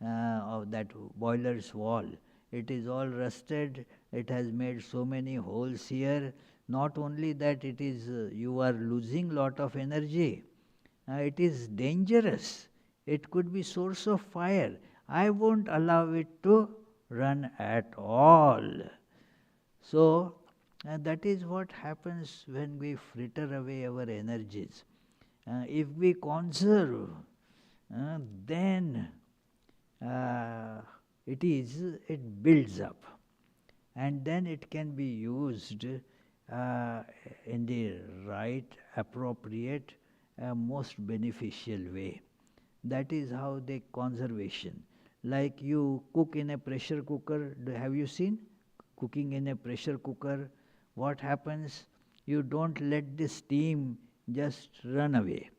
of that boiler's wall. It is all rusted. It has made so many holes here. Not only that, it is you are losing lot of energy. It is dangerous. It could be source of fire. I won't allow it to run at all." So that is what happens when we fritter away our energies. If we conserve, then uh, it builds up, and then it can be used in the right, appropriate, most beneficial way. That is how the conservation. Like you cook in a pressure cooker, have you seen cooking in a pressure cooker? What happens? You don't let the steam just run away.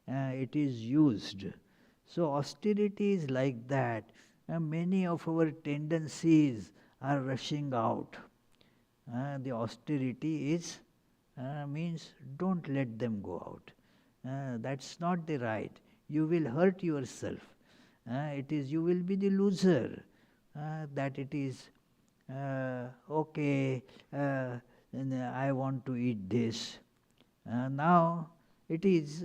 It is used. So austerity is like that. Many of our tendencies are rushing out. The austerity is means don't let them go out. That's not the right. You will hurt yourself. It is you will be the loser. That it is okay. And I want to eat this. Now it is,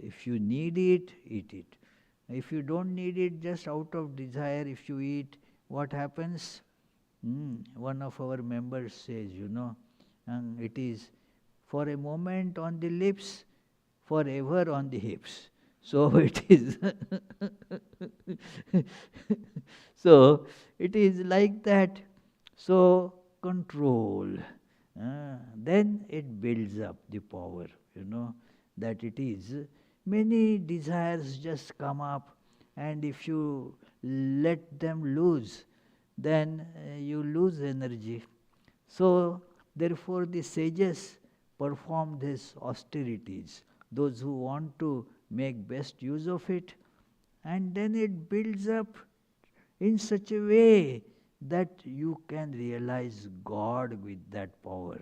if you need it, eat it. If you don't need it, just out of desire, if you eat, what happens? One of our members says, it is for a moment on the lips, forever on the hips. So it is. So it is like that. So control. Then it builds up the power, that it is. Many desires just come up, and if you let them loose, then you lose energy. So, therefore, the sages perform these austerities. Those who want to make best use of it, and then it builds up in such a way that you can realize God with that power.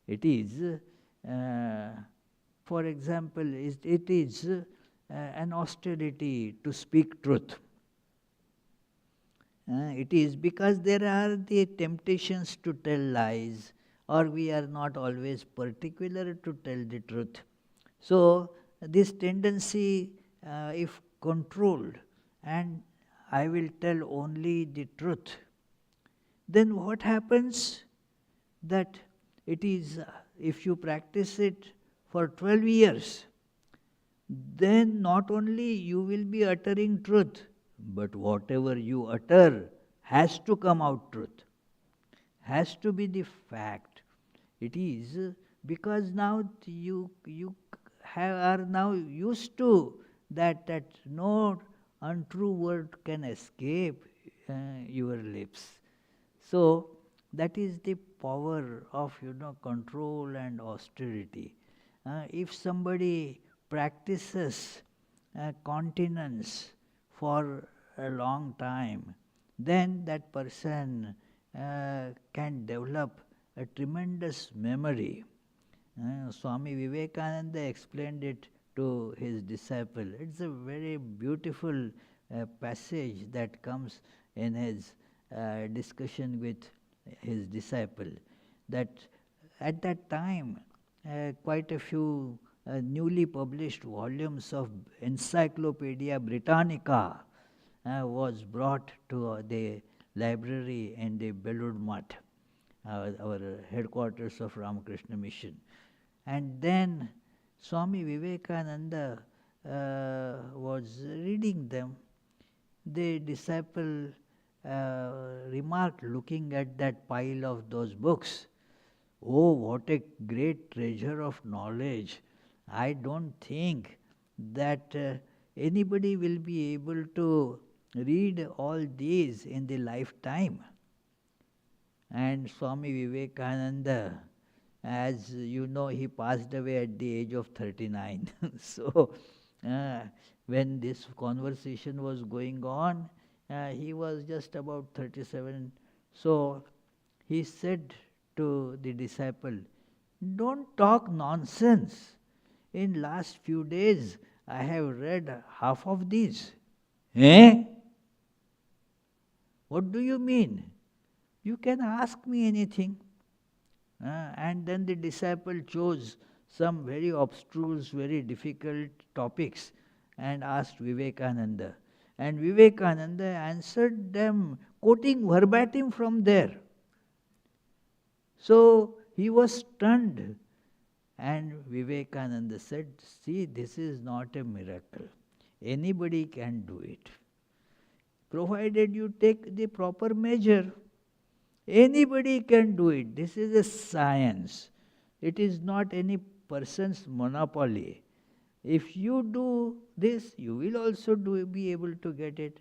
It is, for example, it is an austerity to speak truth. It is because there are the temptations to tell lies, or we are not always particular to tell the truth. So, this tendency, if controlled, and I will tell only the truth, then what happens? That it is, if you practice it for 12 years, then not only you will be uttering truth, but whatever you utter has to come out truth, has to be the fact. It is because now you are now used to that no untrue word can escape your lips. So that is the power of control and austerity. If somebody practices continence for a long time, then that person can develop a tremendous memory. Swami Vivekananda explained it to his disciple. It's a very beautiful passage that comes in his discussion with his disciple, that at that time quite a few newly published volumes of Encyclopedia Britannica was brought to the library in the Belud Math, our headquarters of Ramakrishna Mission. And then Swami Vivekananda was reading them. The disciple remarked, looking at that pile of those books, "Oh, what a great treasure of knowledge. I don't think that anybody will be able to read all these in the lifetime." And Swami Vivekananda, as you know, he passed away at the age of 39. So, when this conversation was going on, he was just about 37. So, he said to the disciple, "Don't talk nonsense. In last few days, I have read half of these." Eh? What do you mean? You can ask me anything. And then the disciple chose some very abstruse, very difficult topics and asked Vivekananda. And Vivekananda answered them, quoting verbatim from there. So he was stunned. And Vivekananda said, "See, this is not a miracle. Anybody can do it, provided you take the proper measure. Anybody can do it. This is a science. It is not any person's monopoly. If you do this, you will also be able to get it."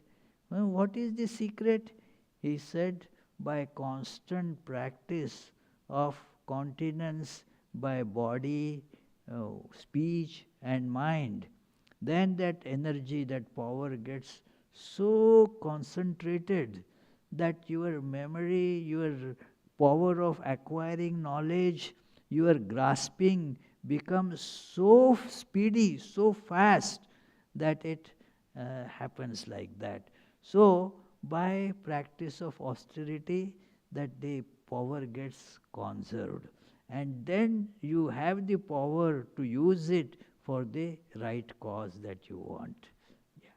Well, what is the secret? He said, by constant practice of continence by body, speech and mind, then that energy, that power gets so concentrated that your memory, your power of acquiring knowledge, your grasping becomes so speedy, so fast, that it happens like that. So, by practice of austerity, that the power gets conserved. And then you have the power to use it for the right cause that you want. Yeah.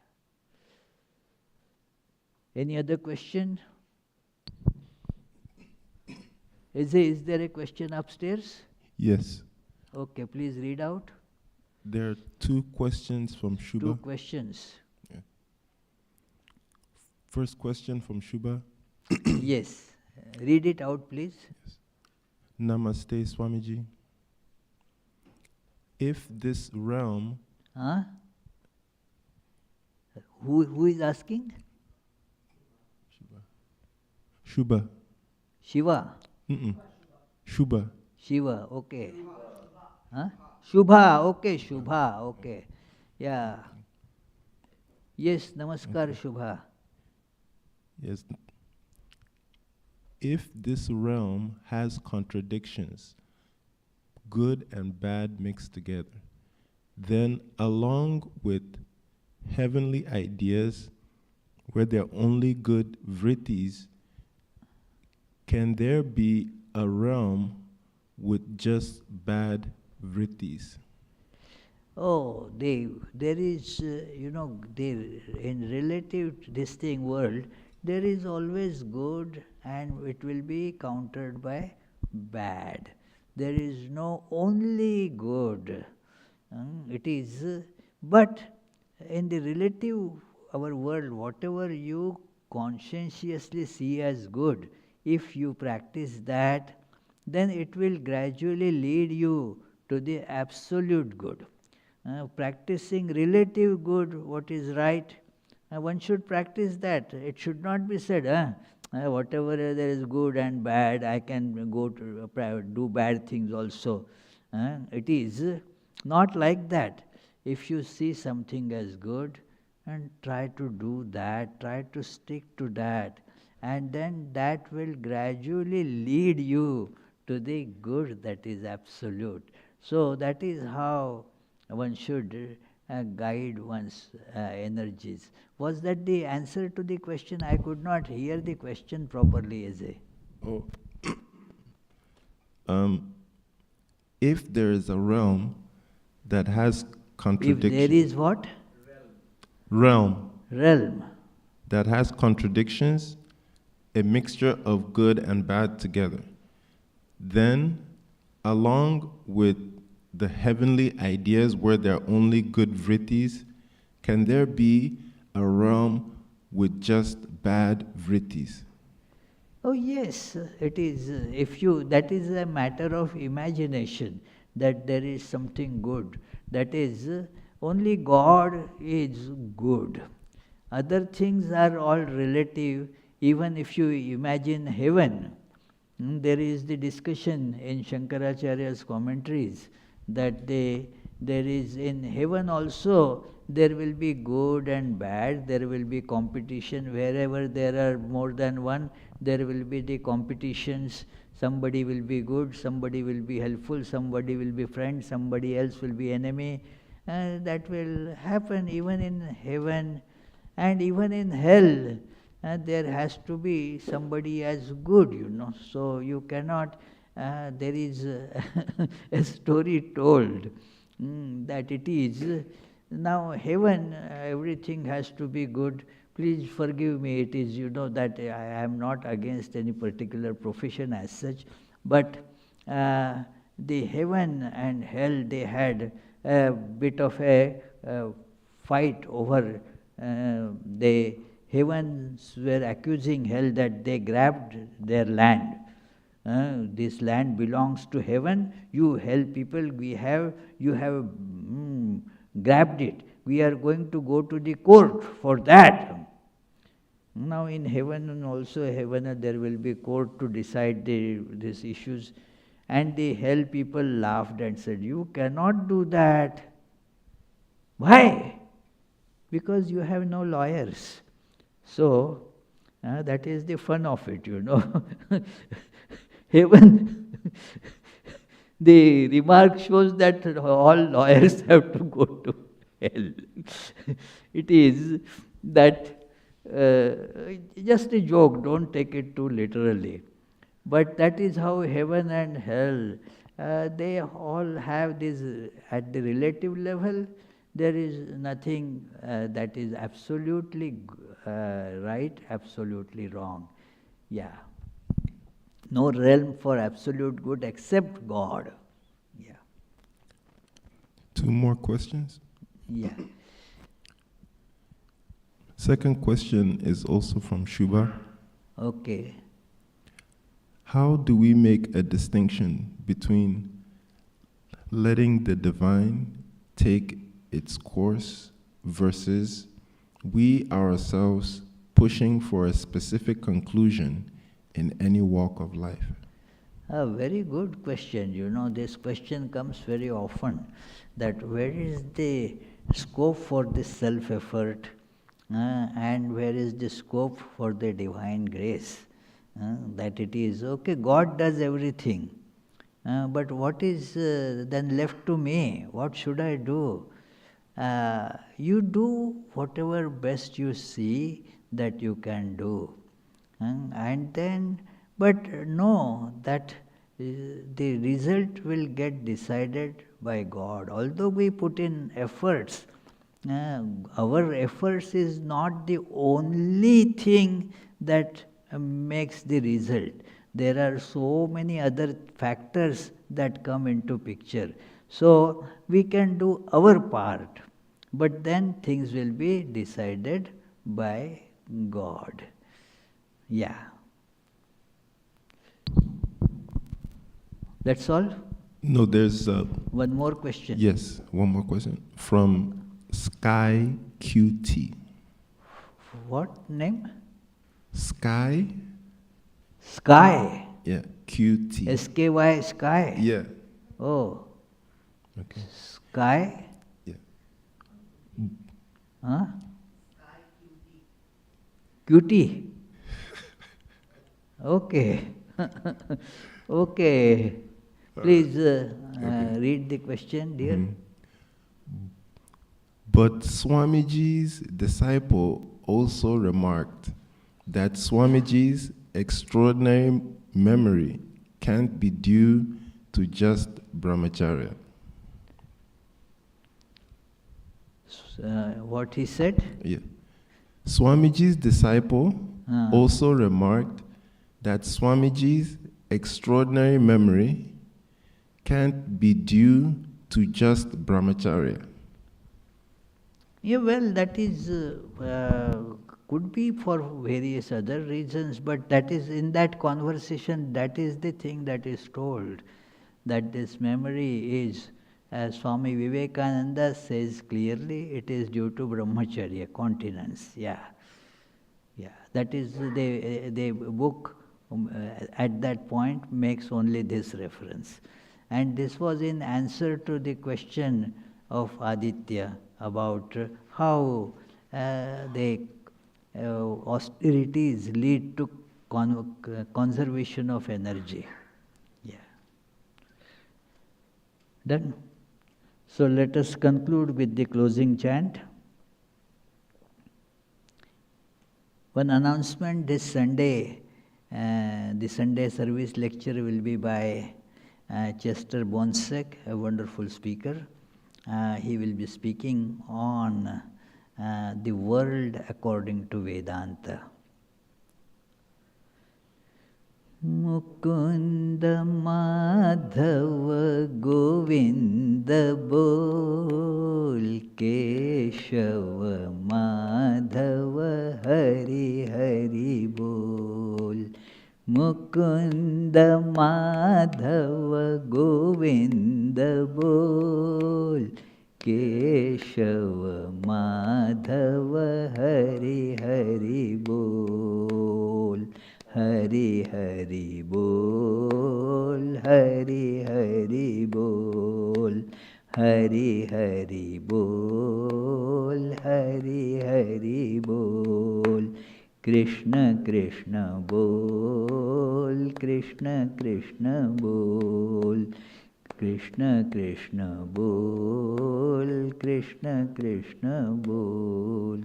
Any other question? Is there a question upstairs? Yes. Okay, please read out. There are two questions from Shubha. Two questions. Yeah. First question from Shubha. Yes. Read it out, please. Yes. Namaste, Swamiji. If this realm... Huh? Who is asking? Shubha. Shiva. Mm-mm. Shubha. Shiva, okay. Huh? Shubha, okay, Shubha, okay. Yeah. Yes, namaskar, Okay. Shubha. Yes. If this realm has contradictions, good and bad mixed together, then along with heavenly ideas where there are only good vrittis, can there be a realm with just bad vrittis? Oh, there is, in relative this thing world, there is always good and it will be countered by bad. There is no only good. It is, but in the relative, our world, whatever you conscientiously see as good, if you practice that, then it will gradually lead you to the absolute good. Practicing relative good, what is right, one should practice that. It should not be said, whatever there is good and bad, I can go to do bad things also. It is not like that. If you see something as good, and try to do that, try to stick to that, and then that will gradually lead you to the good that is absolute. So that is how one should guide one's energies. Was that the answer to the question? I could not hear the question properly, Eze. Oh, if there is a realm that has If contradiction, there is what? realm Realm. that has contradictions, a mixture of good and bad together, then along with the heavenly ideas where there are only good vrittis, can there be a realm with just bad vrittis? Oh yes, it is. If you, that is a matter of imagination, that there is something good. That is, only God is good. Other things are all relative. Even if you imagine heaven, there is the discussion in Shankaracharya's commentaries that there is in heaven also there will be good and bad, there will be competition. Wherever there are more than one, there will be the competitions. Somebody will be good, somebody will be helpful, somebody will be friend, somebody else will be enemy. That will happen even in heaven and even in hell. There has to be somebody as good, So you cannot, there is a story told that it is. Now heaven, everything has to be good. Please forgive me, it is, that I am not against any particular profession as such, but the heaven and hell, they had a bit of a fight over, the heavens were accusing hell that they grabbed their land. This land belongs to heaven. You hell people, you have grabbed it. We are going to go to the court for that. Now in heaven and also heaven there will be court to decide these issues. And the hell people laughed and said, you cannot do that. Why? Because you have no lawyers. So, that is the fun of it, Heaven, the remark shows that all lawyers have to go to hell. It is that just a joke, don't take it too literally. But that is how heaven and hell, they all have this, at the relative level, there is nothing that is absolutely right, absolutely wrong. Yeah. No realm for absolute good except God. Yeah. Two more questions. Yeah. Second question is also from Shubha. Okay. How do we make a distinction between letting the divine take its course versus we ourselves pushing for a specific conclusion in any walk of life? A very good question. You know, this question comes very often, that where is the scope for this self-effort and where is the scope for the divine grace? That it is, okay, God does everything, but what is then left to me? What should I do? You do whatever best you see that you can do. And then, but know that the result will get decided by God. Although we put in efforts, our efforts is not the only thing that makes the result. There are so many other factors that come into picture. So we can do our part, but then things will be decided by God. Yeah. That's all? No, there's One more question. yes, one more question from Sky QT. What name? Sky, Sky. yeah, QT. SKY, Sky. Yeah. Oh, Okay. Sky. Yeah. Huh? Cutie. Okay. Okay. Please Okay. read the question, dear. Mhm. But Swamiji's disciple also remarked that Swamiji's extraordinary memory can't be due to just brahmacharya. What he said? Yeah. Swamiji's disciple Ah. also remarked that Swamiji's extraordinary memory can't be due to just brahmacharya. Yeah, well, that is could be for various other reasons, but that is in that conversation, that is the thing that is told, that this memory is, as Swami Vivekananda says clearly, it is due to brahmacharya, continence. Yeah, yeah. That is the book at that point makes only this reference, and this was in answer to the question of Aditya about how the austerities lead to conservation of energy. Yeah. Done. So let us conclude with the closing chant. One announcement: this Sunday, the Sunday service lecture will be by Chester Bonsek, a wonderful speaker. He will be speaking on the world according to Vedanta. Mukunda Madhava Govinda Bol, Keshava Madhava Hari Hari Bol. Mukunda Madhava Govinda Bol, Keshava Madhava Hari Hari Bol. Hari Hari Bol, Hari Hari Bol, Hari Hari Bol, Hari Hari Bol. Krishna Krishna Bol, Krishna Krishna Bol, Krishna Krishna Bol, Krishna Krishna Bol.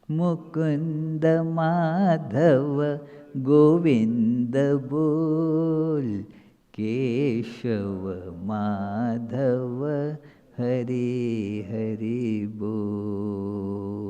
Mukunda Madhava Govinda Bol, Keshava Madhava Hari Hari Bol.